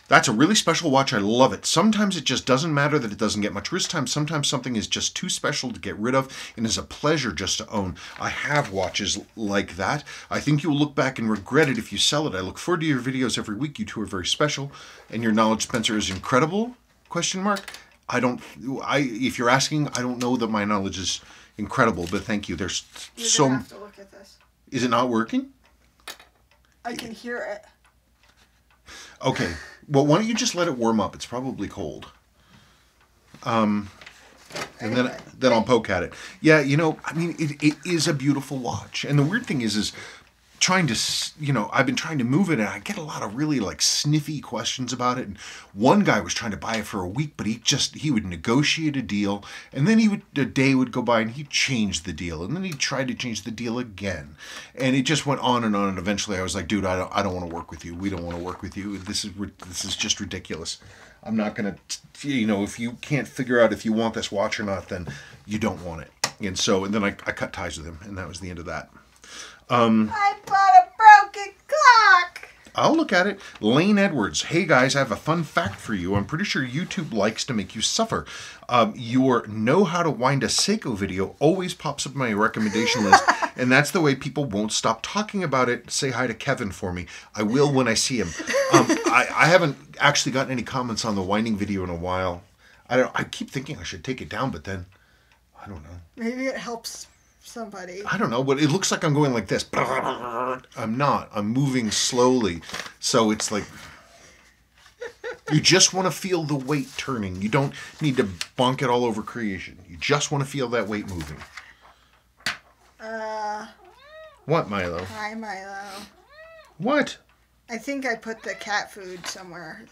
Speaker 1: That's a really special watch. I love it. Sometimes it just doesn't matter that it doesn't get much wrist time. Sometimes something is just too special to get rid of and is a pleasure just to own. I have watches like that. I think you'll look back and regret it if you sell it. I look forward to your videos every week. You two are very special, and your knowledge, Spencer, is incredible. ? If you're asking, I don't know that my knowledge is incredible, but thank you. There's
Speaker 2: You're
Speaker 1: so.
Speaker 2: gonna have to look at this.
Speaker 1: Is it not working?
Speaker 2: I can hear it.
Speaker 1: Okay. Well, why don't you just let it warm up? It's probably cold. And then I'll poke at it. Yeah, I mean, it is a beautiful watch. And the weird thing is trying to, I've been trying to move it, and I get a lot of really sniffy questions about it. And one guy was trying to buy it for a week, but he would negotiate a deal, and then a day would go by and he'd change the deal, and then he tried to change the deal again, and it just went on, and eventually I was like, dude, I don't want to work with you. We don't want to work with you. This is just ridiculous. I'm not gonna, if you can't figure out if you want this watch or not, then you don't want it. And then I cut ties with him, and that was the end of that.
Speaker 2: I bought a broken clock.
Speaker 1: I'll look at it. Lane Edwards. Hey guys, I have a fun fact for you. I'm pretty sure YouTube likes to make you suffer. Your Know How to Wind a Seiko video always pops up on my recommendation list, and that's the way people won't stop talking about it. Say hi to Kevin for me. I will when I see him. I haven't actually gotten any comments on the winding video in a while. I keep thinking I should take it down, but then I don't know.
Speaker 2: Maybe it helps somebody.
Speaker 1: I don't know, but it looks like I'm going like this. I'm not. I'm moving slowly. So it's like, you just want to feel the weight turning. You don't need to bonk it all over creation. You just want to feel that weight moving. What, Milo?
Speaker 2: Hi, Milo.
Speaker 1: What?
Speaker 2: I think I put the cat food somewhere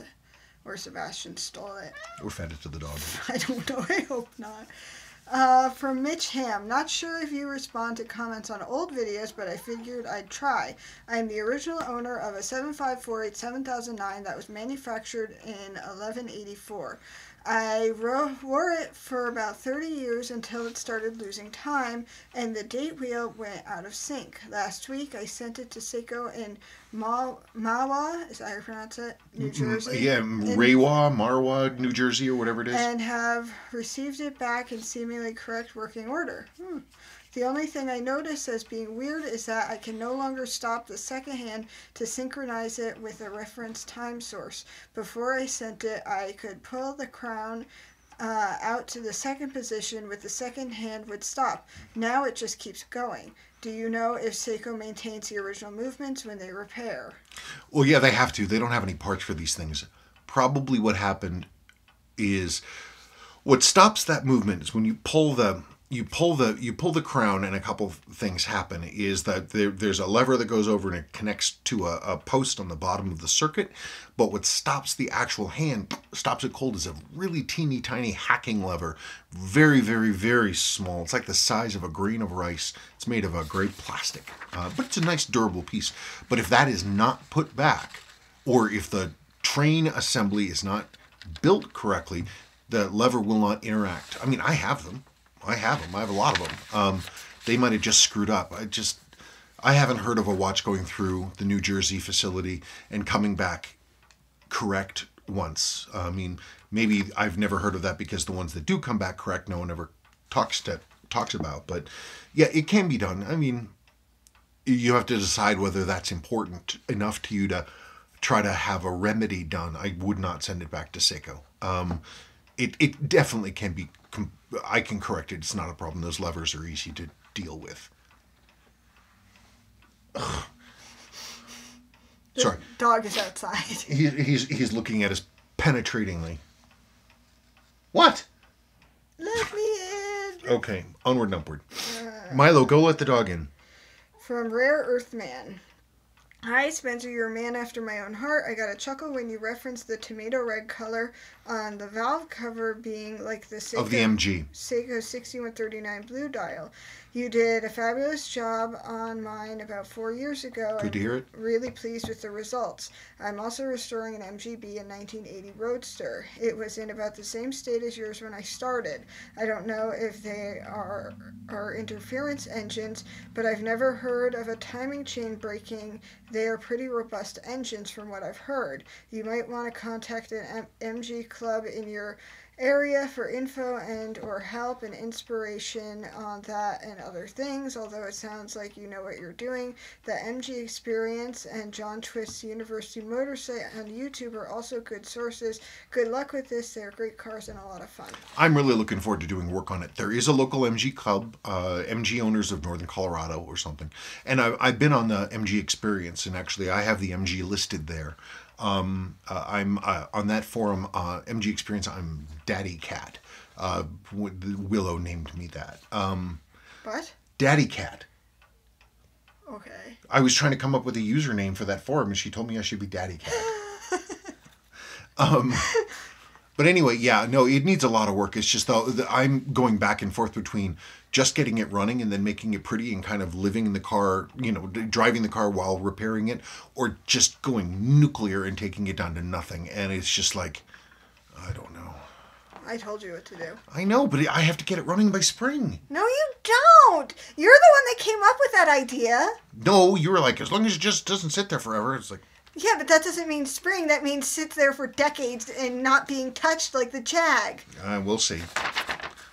Speaker 2: where Sebastian stole it.
Speaker 1: Or fed it to the dog.
Speaker 2: I don't know. I hope not. From Mitch Ham. Not sure if you respond to comments on old videos, but I figured I'd try. I am the original owner of a 7548 7009 that was manufactured in 1184. I wore it for about 30 years until it started losing time and the date wheel went out of sync. Last week I sent it to Seiko in Mawa, is that how you pronounce it? New Jersey?
Speaker 1: Yeah, Marwa, New Jersey, or whatever it is.
Speaker 2: And have received it back in seemingly correct working order. The only thing I notice as being weird is that I can no longer stop the second hand to synchronize it with a reference time source. Before I sent it, I could pull the crown out to the second position with the second hand would stop. Now it just keeps going. Do you know if Seiko maintains the original movements when they repair?
Speaker 1: Well, yeah, they have to. They don't have any parts for these things. Probably what happened is what stops that movement is when you pull the crown, and a couple of things happen. Is that there's a lever that goes over and it connects to a post on the bottom of the circuit, but what stops the actual hand, stops it cold, is a really teeny tiny hacking lever, very, very, very small. It's like the size of a grain of rice. It's made of a great plastic, but it's a nice durable piece. But if that is not put back, or if the train assembly is not built correctly, the lever will not interact. I mean, I have them. I have a lot of them. They might have just screwed up. I haven't heard of a watch going through the New Jersey facility and coming back correct once. I mean, maybe I've never heard of that because the ones that do come back correct, no one ever talks about. But yeah, it can be done. I mean, you have to decide whether that's important enough to you to try to have a remedy done. I would not send it back to Seiko. It definitely can be. I can correct it. It's not a problem. Those levers are easy to deal with. Ugh. Sorry.
Speaker 2: Dog is outside.
Speaker 1: He's looking at us penetratingly. What?
Speaker 2: Let me in.
Speaker 1: Okay, onward and upward. Milo, go let the dog in.
Speaker 2: From Rare Earthman. Hi, Spencer, you're a man after my own heart. I got a chuckle when you referenced the tomato red color on the valve cover being like the Seiko,
Speaker 1: of the MG.
Speaker 2: Seiko 6139 blue dial. You did a fabulous job on mine about 4 years ago.
Speaker 1: Good to hear it.
Speaker 2: Really pleased with the results. I'm also restoring an MGB, a 1980 Roadster. It was in about the same state as yours when I started. I don't know if they are interference engines, but I've never heard of a timing chain breaking. They are pretty robust engines from what I've heard. You might want to contact an MG club in your area for info and or help and inspiration on that and other things, although it sounds like you know what you're doing. The MG Experience and John Twist's University Motor Site on YouTube are also good sources. Good luck with this. They're great cars and a lot of fun.
Speaker 1: I'm really looking forward to doing work on it. There is a local MG club, MG Owners of Northern Colorado or something, and I've been on the MG Experience, and actually I have the MG listed there. I'm on that forum, MG Experience. I'm Daddy Cat. Willow named me that.
Speaker 2: What?
Speaker 1: Daddy Cat.
Speaker 2: Okay.
Speaker 1: I was trying to come up with a username for that forum, and she told me I should be Daddy Cat. But anyway, yeah, no, it needs a lot of work. It's just I'm going back and forth between just getting it running and then making it pretty and kind of living in the car, driving the car while repairing it, or just going nuclear and taking it down to nothing. And it's just like, I don't know.
Speaker 2: I told you what to do.
Speaker 1: I know, but I have to get it running by spring.
Speaker 2: No, you don't. You're the one that came up with that idea.
Speaker 1: No, you were like, as long as it just doesn't sit there forever. It's like,
Speaker 2: yeah, but that doesn't mean spring. That means sits there for decades and not being touched like the Jag.
Speaker 1: We'll see.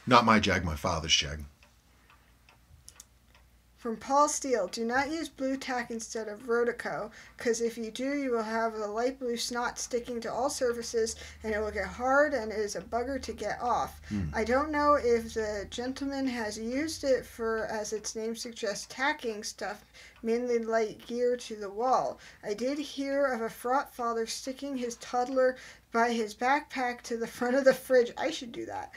Speaker 1: Not my Jag, my father's Jag.
Speaker 2: From Paul Steele, do not use blue tack instead of Rodico, because if you do, you will have the light blue snot sticking to all surfaces, and it will get hard and is a bugger to get off. I don't know if the gentleman has used it for, as its name suggests, tacking stuff, mainly light gear to the wall. I did hear of a fraught father sticking his toddler by his backpack to the front of the fridge. I should do that.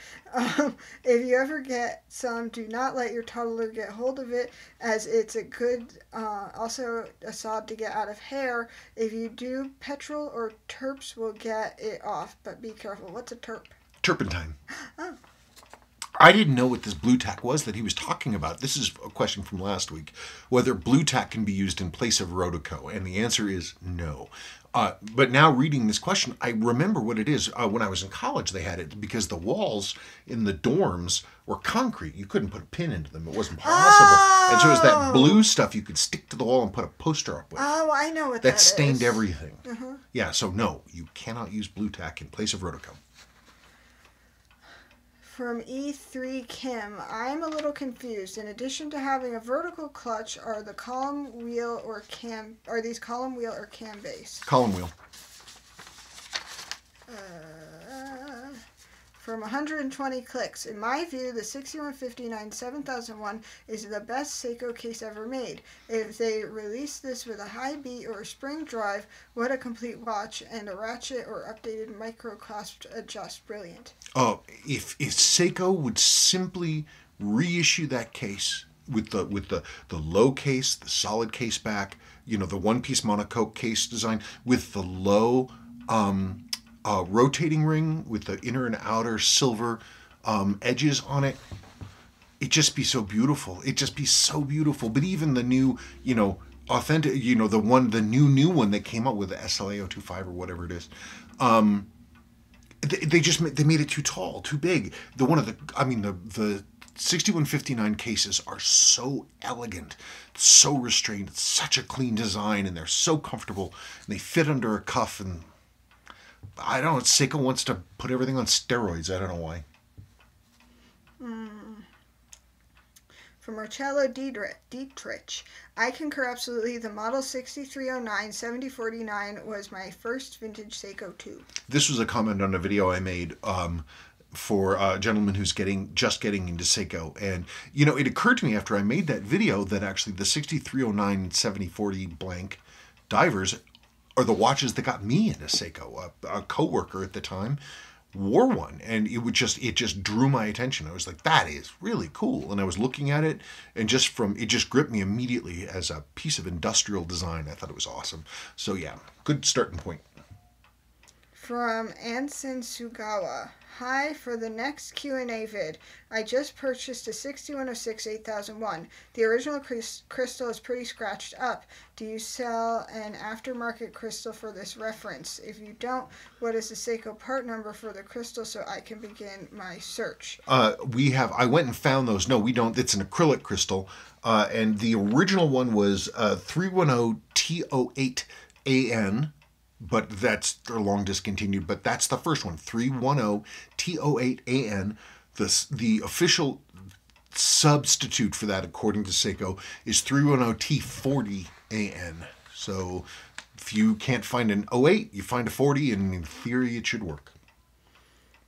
Speaker 2: If you ever get some, do not let your toddler get hold of it, as it's a good, also a sod to get out of hair. If you do, petrol or terps will get it off, but be careful. What's a terp?
Speaker 1: Turpentine.
Speaker 2: Oh.
Speaker 1: I didn't know what this blue tack was that he was talking about. This is a question from last week, whether blue tack can be used in place of Rhodeco, and the answer is no. But now reading this question, I remember what it is. When I was in college, they had it because the walls in the dorms were concrete. You couldn't put a pin into them. It wasn't possible. And so it was that blue stuff you could stick to the wall and put a poster up with.
Speaker 2: Oh, I know what
Speaker 1: that
Speaker 2: that
Speaker 1: stained
Speaker 2: is.
Speaker 1: everything. Yeah, so no, you cannot use blue tack in place of Rhodeco.
Speaker 2: From E3 Kim, I'm a little confused. In addition to having a vertical clutch, are these column wheel or cam base?
Speaker 1: Column wheel.
Speaker 2: From 120 clicks. In my view, the 6159 7001 is the best Seiko case ever made. If they release this with a high beat or a spring drive, what a complete watch, and a ratchet or updated micro clasp adjust. Brilliant.
Speaker 1: If Seiko would simply reissue that case with the low case, the solid case back, the one-piece monocoque case design with the low rotating ring with the inner and outer silver edges on it, it'd just be so beautiful. It'd just be so beautiful. But even the new, authentic, the new one that came out with the SLA 025 or whatever it is, they made it too tall, too big. The 6159 cases are so elegant, so restrained. It's such a clean design, and they're so comfortable. And they fit under a cuff, and I don't know. Seiko wants to put everything on steroids. I don't know why.
Speaker 2: From Marcello Dietrich, I concur absolutely. The model 6309 7049 was my first vintage Seiko too. This
Speaker 1: was a comment on a video I made for a gentleman who's just getting into Seiko. And, it occurred to me after I made that video that actually the 6309 7040 blank divers are the watches that got me into Seiko. A coworker at the time wore one, and it just drew my attention. I was like, that is really cool. And I was looking at it, and it just gripped me immediately as a piece of industrial design. I thought it was awesome. So yeah, good starting point.
Speaker 2: From Anson Sugawa. Hi, for the next Q&A vid, I just purchased a 6106 8001. The original crystal is pretty scratched up. Do you sell an aftermarket crystal for this reference? If you don't, what is the Seiko part number for the crystal so I can begin my search? I went and found those. No, we don't. It's an acrylic crystal. And the original one was 310 T08AN. But they're long discontinued. But that's the first one, 310 T08AN. The official substitute for that, according to Seiko, is 310 T40AN. So if you can't find an 08, you find a 40, and in theory it should work.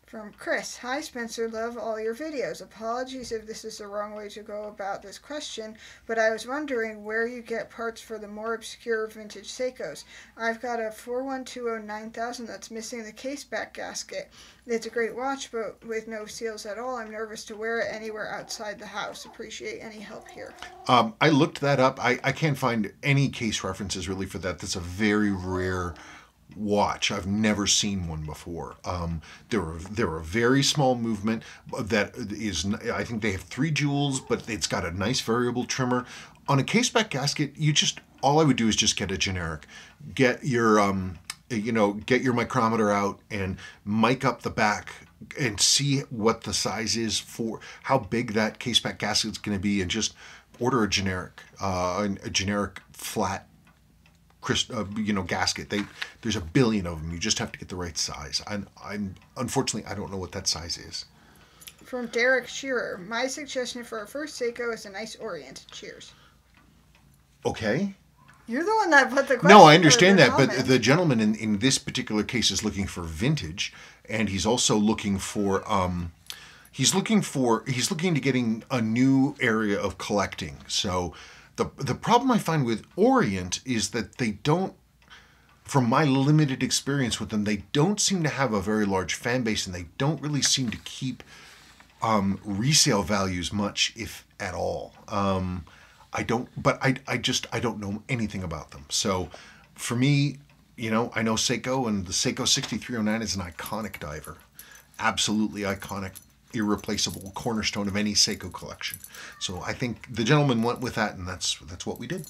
Speaker 2: From Chris. Hi, Spencer. Love all your videos. Apologies if this is the wrong way to go about this question, but I was wondering where you get parts for the more obscure vintage Seikos. I've got a 4120 9000 that's missing the case back gasket. It's a great watch, but with no seals at all. I'm nervous to wear it anywhere outside the house. Appreciate any help here. I looked that up. I can't find any case references really for that. That's a very rare watch. I've never seen one before. They're a very small movement that is, I think they have 3 jewels, but it's got a nice variable trimmer. On a caseback gasket, all I would do is just get a generic. Get your micrometer out and mic up the back and see what the size is for how big that caseback gasket's going to be, and just order a generic flat gasket. There's a billion of them. You just have to get the right size. I'm unfortunately, I don't know what that size is. From Derek Shearer, my suggestion for our first Seiko is a nice Orient. Cheers. Okay. You're the one that put the question. No, I understand that, but the gentleman in this particular case is looking for vintage, and he's also looking for he's looking to getting a new area of collecting. So The problem I find with Orient is that they don't, from my limited experience with them, they don't seem to have a very large fan base, and they don't really seem to keep resale values much, if at all. I don't know anything about them. So for me, I know Seiko, and the Seiko 6309 is an iconic diver. Absolutely iconic.
Speaker 1: irreplaceable cornerstone of any Seiko collection. So I think the gentleman went with that, and that's what we did.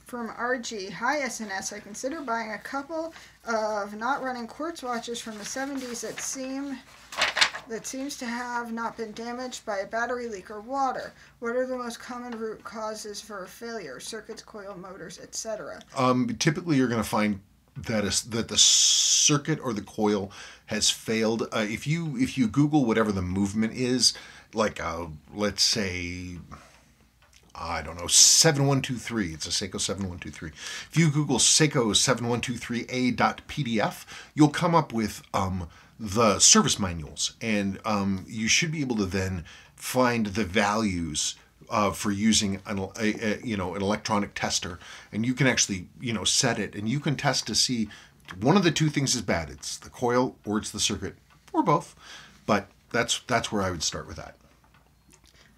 Speaker 2: From RG, hi SNS, I consider buying a couple of not running quartz watches from the 70s that seems to have not been damaged by a battery leak or water. What are the most common root causes for failure? Circuits, coil, motors, etc.
Speaker 1: Typically, you're going to find that the circuit or the coil has failed. If you Google whatever the movement is, like let's say, I don't know, 7123. It's a Seiko 7123. If you Google Seiko 7123A.pdf, you'll come up with the service manuals, and you should be able to then find the values for using an electronic tester, and you can actually set it, and you can test to see one of the two things is bad. It's the coil or it's the circuit, or both. But that's where I would start with that.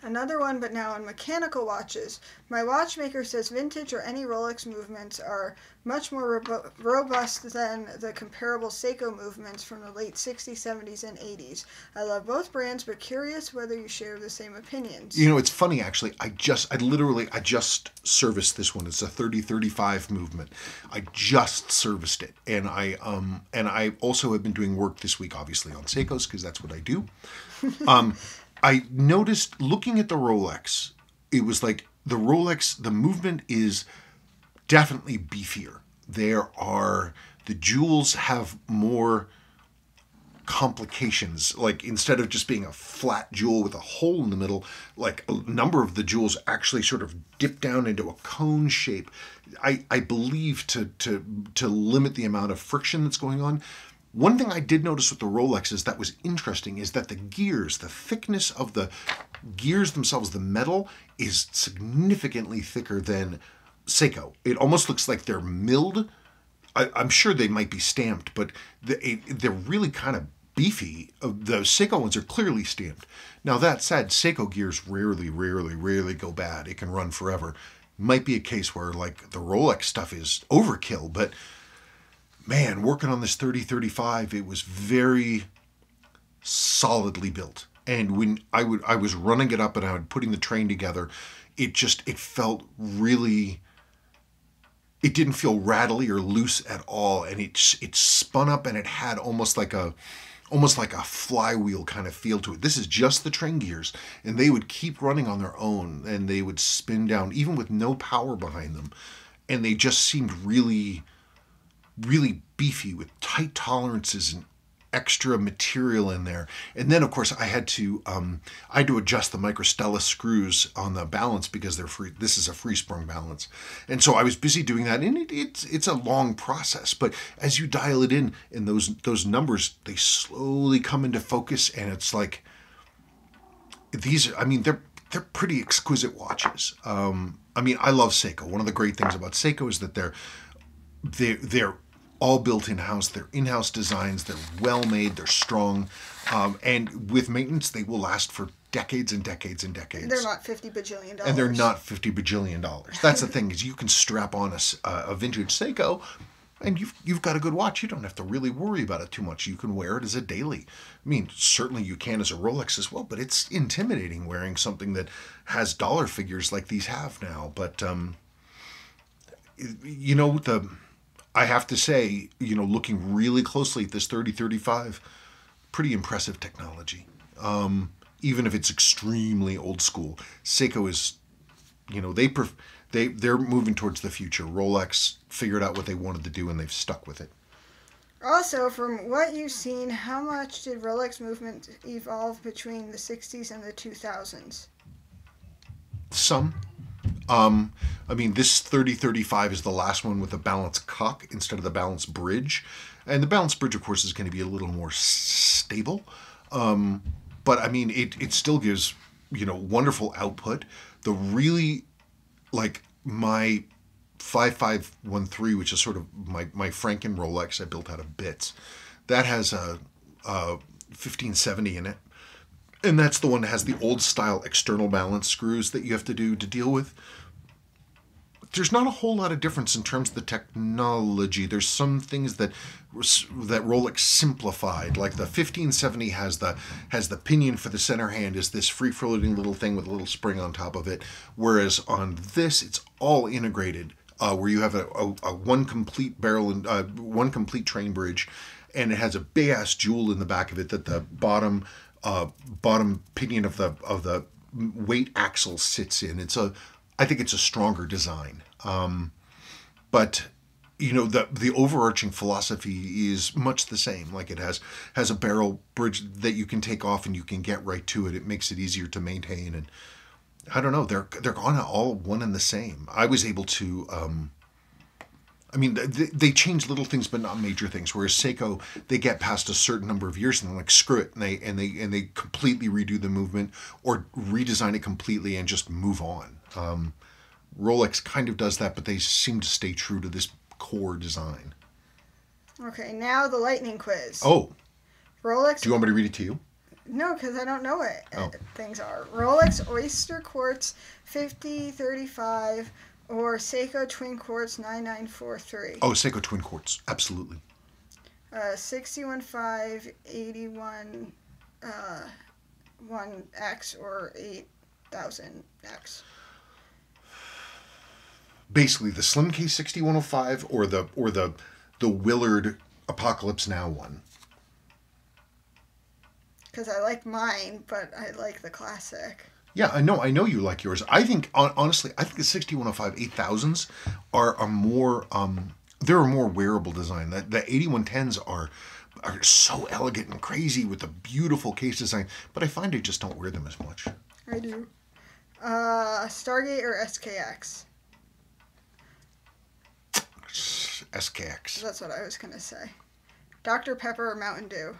Speaker 2: Another one, but now on mechanical watches. My watchmaker says vintage or any Rolex movements are much more robust than the comparable Seiko movements from the late 60s, 70s, and 80s. I love both brands, but curious whether you share the same opinions.
Speaker 1: It's funny, actually. I just serviced this one. It's a 3035 movement. I just serviced it, and I also have been doing work this week, obviously, on Seikos, because that's what I do. I noticed looking at the Rolex, it was like the movement is definitely beefier. The jewels have more complications. Like, instead of just being a flat jewel with a hole in the middle, like a number of the jewels actually sort of dip down into a cone shape. I believe to limit the amount of friction that's going on. One thing I did notice with the Rolexes that was interesting is that the gears, the thickness of the gears themselves, the metal, is significantly thicker than Seiko. It almost looks like they're milled. I'm sure they might be stamped, but they're really kind of beefy. The Seiko ones are clearly stamped. Now, that said, Seiko gears rarely go bad. It can run forever. Might be a case where, like, the Rolex stuff is overkill, but man, working on this 3035, it was very solidly built. And when I was running it up and I was putting the train together, it felt really, it didn't feel rattly or loose at all. And it spun up, and it had almost like a flywheel kind of feel to it. This is just the train gears, and they would keep running on their own, and they would spin down even with no power behind them. And they just seemed really beefy with tight tolerances and extra material in there. And then, of course, I had to adjust the Microstella screws on the balance because they're free. This is a free sprung balance, and so I was busy doing that. And it's a long process, but as you dial it in, and those numbers, they slowly come into focus, and it's like these. I mean, they're pretty exquisite watches. I love Seiko. One of the great things about Seiko is that they're all built in-house. They're in-house designs. They're well made. They're strong. And with maintenance, they will last for decades and decades and decades.
Speaker 2: They're not $50 bajillion.
Speaker 1: And they're not $50 bajillion. That's the thing, is you can strap on a vintage Seiko, and you've got a good watch. You don't have to really worry about it too much. You can wear it as a daily. I mean, certainly you can as a Rolex as well, but it's intimidating wearing something that has dollar figures like these have now. But, I have to say, looking really closely at this 3035, pretty impressive technology. Even if it's extremely old school, Seiko is, they're moving towards the future. Rolex figured out what they wanted to do, and they've stuck with it.
Speaker 2: Also, from what you've seen, how much did Rolex movement evolve between the 60s and the 2000s?
Speaker 1: Some. This 3035 is the last one with a balanced cock instead of the balanced bridge. And the balanced bridge, of course, is going to be a little more stable. But it still gives, wonderful output. The really, like, my 5513, which is sort of my Franken Rolex I built out of bits, that has a 1570 in it. And that's the one that has the old style external balance screws that you have to deal with. there's not a whole lot of difference in terms of the technology. There's some things that Rolex simplified, like the 1570 has the pinion for the center hand is this free floating little thing with a little spring on top of it, whereas on this it's all integrated, where you have a one complete barrel and one complete train bridge, and it has a big ass jewel in the back of it that the bottom pinion of the weight axle sits in. I think it's a stronger design. But you know, the overarching philosophy is much the same. Like it has a barrel bridge that you can take off and you can get right to it. It makes it easier to maintain, and I don't know, they're kind of all one and the same. I was able to I mean, they change little things, but not major things. Whereas Seiko, they get past a certain number of years and they're like, screw it, and they completely redo the movement or redesign it completely and just move on. Rolex kind of does that, but they seem to stay true to this core design.
Speaker 2: Okay, now the lightning quiz.
Speaker 1: Oh,
Speaker 2: Rolex.
Speaker 1: do you want me to read it to you?
Speaker 2: No, because I don't know what
Speaker 1: Oh.
Speaker 2: things are. Rolex Oyster Quartz 5035 or Seiko Twin Quartz 9943.
Speaker 1: Oh, Seiko Twin Quartz, absolutely.
Speaker 2: 61581 1X or 8000X.
Speaker 1: Basically, the Slim Case 6105 or the Willard Apocalypse Now one.
Speaker 2: Because I like mine, but I like the classic.
Speaker 1: Yeah, I know you like yours. I think, honestly, I think the 6105 8000s are a more, they're a more wearable design. The 8110s are so elegant and crazy with a beautiful case design, but I find I just don't wear them as much.
Speaker 2: I do. Stargate or SKX?
Speaker 1: SKX.
Speaker 2: That's what I was going to say. Dr. Pepper or Mountain Dew?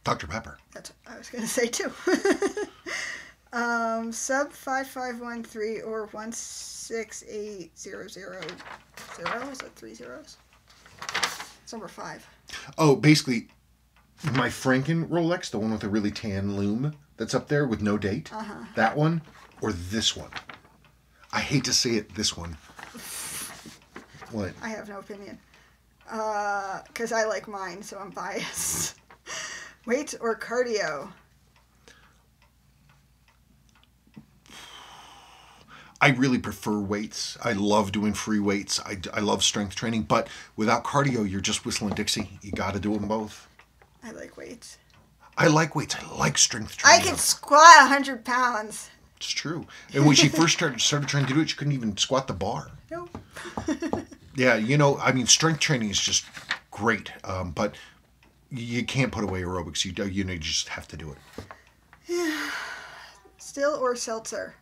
Speaker 1: Dr. Pepper.
Speaker 2: That's what I was going to say too. Sub 5513 or 16800. Is that 3 zeros? It's number 5.
Speaker 1: Oh, basically, my Franken Rolex, the one with the really tan lume that's up there with no date, that one, or this one. I hate to say it, this one. What?
Speaker 2: I have no opinion. Because I like mine, so I'm biased. Weight or cardio?
Speaker 1: I really prefer weights. I love doing free weights. I love strength training, but without cardio, you're just whistling Dixie. You got to do them both.
Speaker 2: I like weights.
Speaker 1: I like weights. I like strength
Speaker 2: I
Speaker 1: training.
Speaker 2: can squat 100 pounds.
Speaker 1: It's true. And when she first started trying to do it, she couldn't even squat the bar.
Speaker 2: Nope.
Speaker 1: Yeah, you know, I mean, strength training is just great, but you can't put away aerobics. You just have to do it.
Speaker 2: Still or seltzer?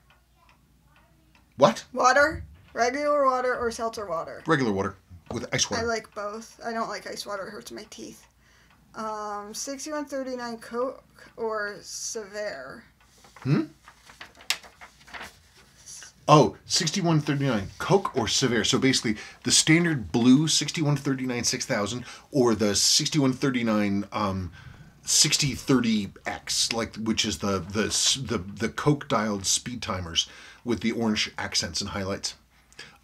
Speaker 1: What?
Speaker 2: Water? Regular water or seltzer water?
Speaker 1: Regular water with ice water.
Speaker 2: I like both. I don't like ice water. It hurts my teeth. 6139 Coke or Sever?
Speaker 1: Oh, 6139 Coke or Sever. So basically, the standard blue 6139 6000 or the 6139 6030X, like, which is the Coke dialed speed timers with the orange accents and highlights.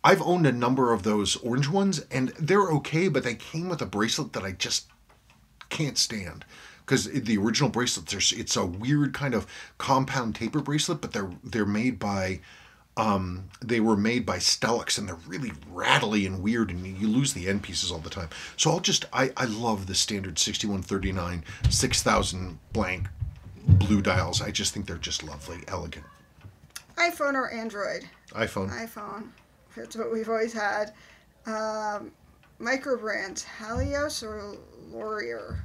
Speaker 1: I've owned a number of those orange ones, and they're okay, but they came with a bracelet that I just can't stand. Because the original bracelets, it's a weird kind of compound taper bracelet, but they're made by, they were made by Stellux, and they're really rattly and weird, and you lose the end pieces all the time. So I love the standard 6139 6000 blank blue dials. I just think they're just lovely, elegant.
Speaker 2: iPhone or Android?
Speaker 1: iPhone.
Speaker 2: iPhone. That's what we've always had. Micro brands, Halios or Laurier?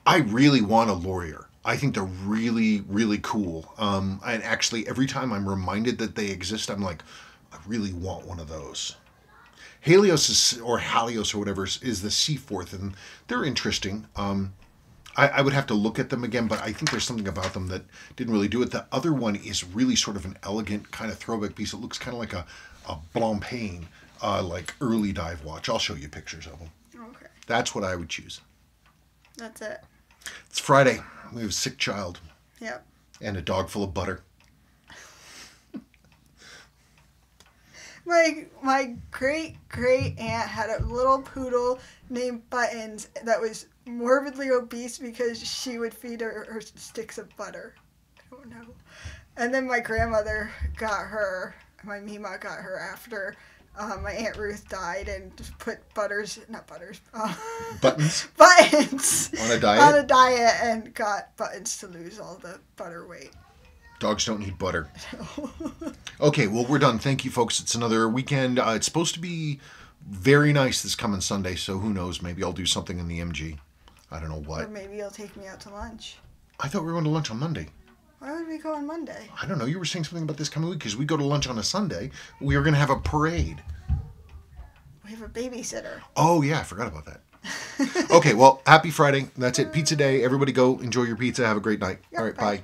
Speaker 1: I really want a Laurier. I think they're really, really cool. And actually, every time I'm reminded that they exist, I'm like, I really want one of those. Halios or Halios or whatever is the C4th, and they're interesting. I would have to look at them again, but I think there's something about them that didn't really do it. The other one is really sort of an elegant kind of throwback piece. It looks kind of like a Blancpain, like early dive watch. I'll show you pictures of them.
Speaker 2: Okay.
Speaker 1: That's what I would choose.
Speaker 2: That's it.
Speaker 1: It's Friday. We have a sick child
Speaker 2: Yep.
Speaker 1: and a dog full of butter.
Speaker 2: My great aunt had a little poodle named Buttons that was morbidly obese because she would feed her sticks of butter. I don't know. And then my grandmother got her. My Mima got her after my Aunt Ruth died and put Buttons
Speaker 1: On a diet?
Speaker 2: on a diet and got Buttons to lose all the butter weight.
Speaker 1: Dogs don't need butter. Okay, well, we're done. Thank you, folks. It's another weekend. It's supposed to be very nice this coming Sunday, so who knows? Maybe I'll do something in the MG. I don't know what.
Speaker 2: Or maybe you'll take me out to lunch.
Speaker 1: I thought we were going to lunch on Monday.
Speaker 2: Why would we go on Monday?
Speaker 1: I don't know. You were saying something about this coming week because we go to lunch on a Sunday. We are going to have a parade.
Speaker 2: We have a babysitter.
Speaker 1: Oh, yeah. I forgot about that. Okay, well, happy Friday. That's it. Pizza day. Everybody go enjoy your pizza. Have a great night.
Speaker 2: Yep,
Speaker 1: All right,
Speaker 2: bye.
Speaker 1: bye.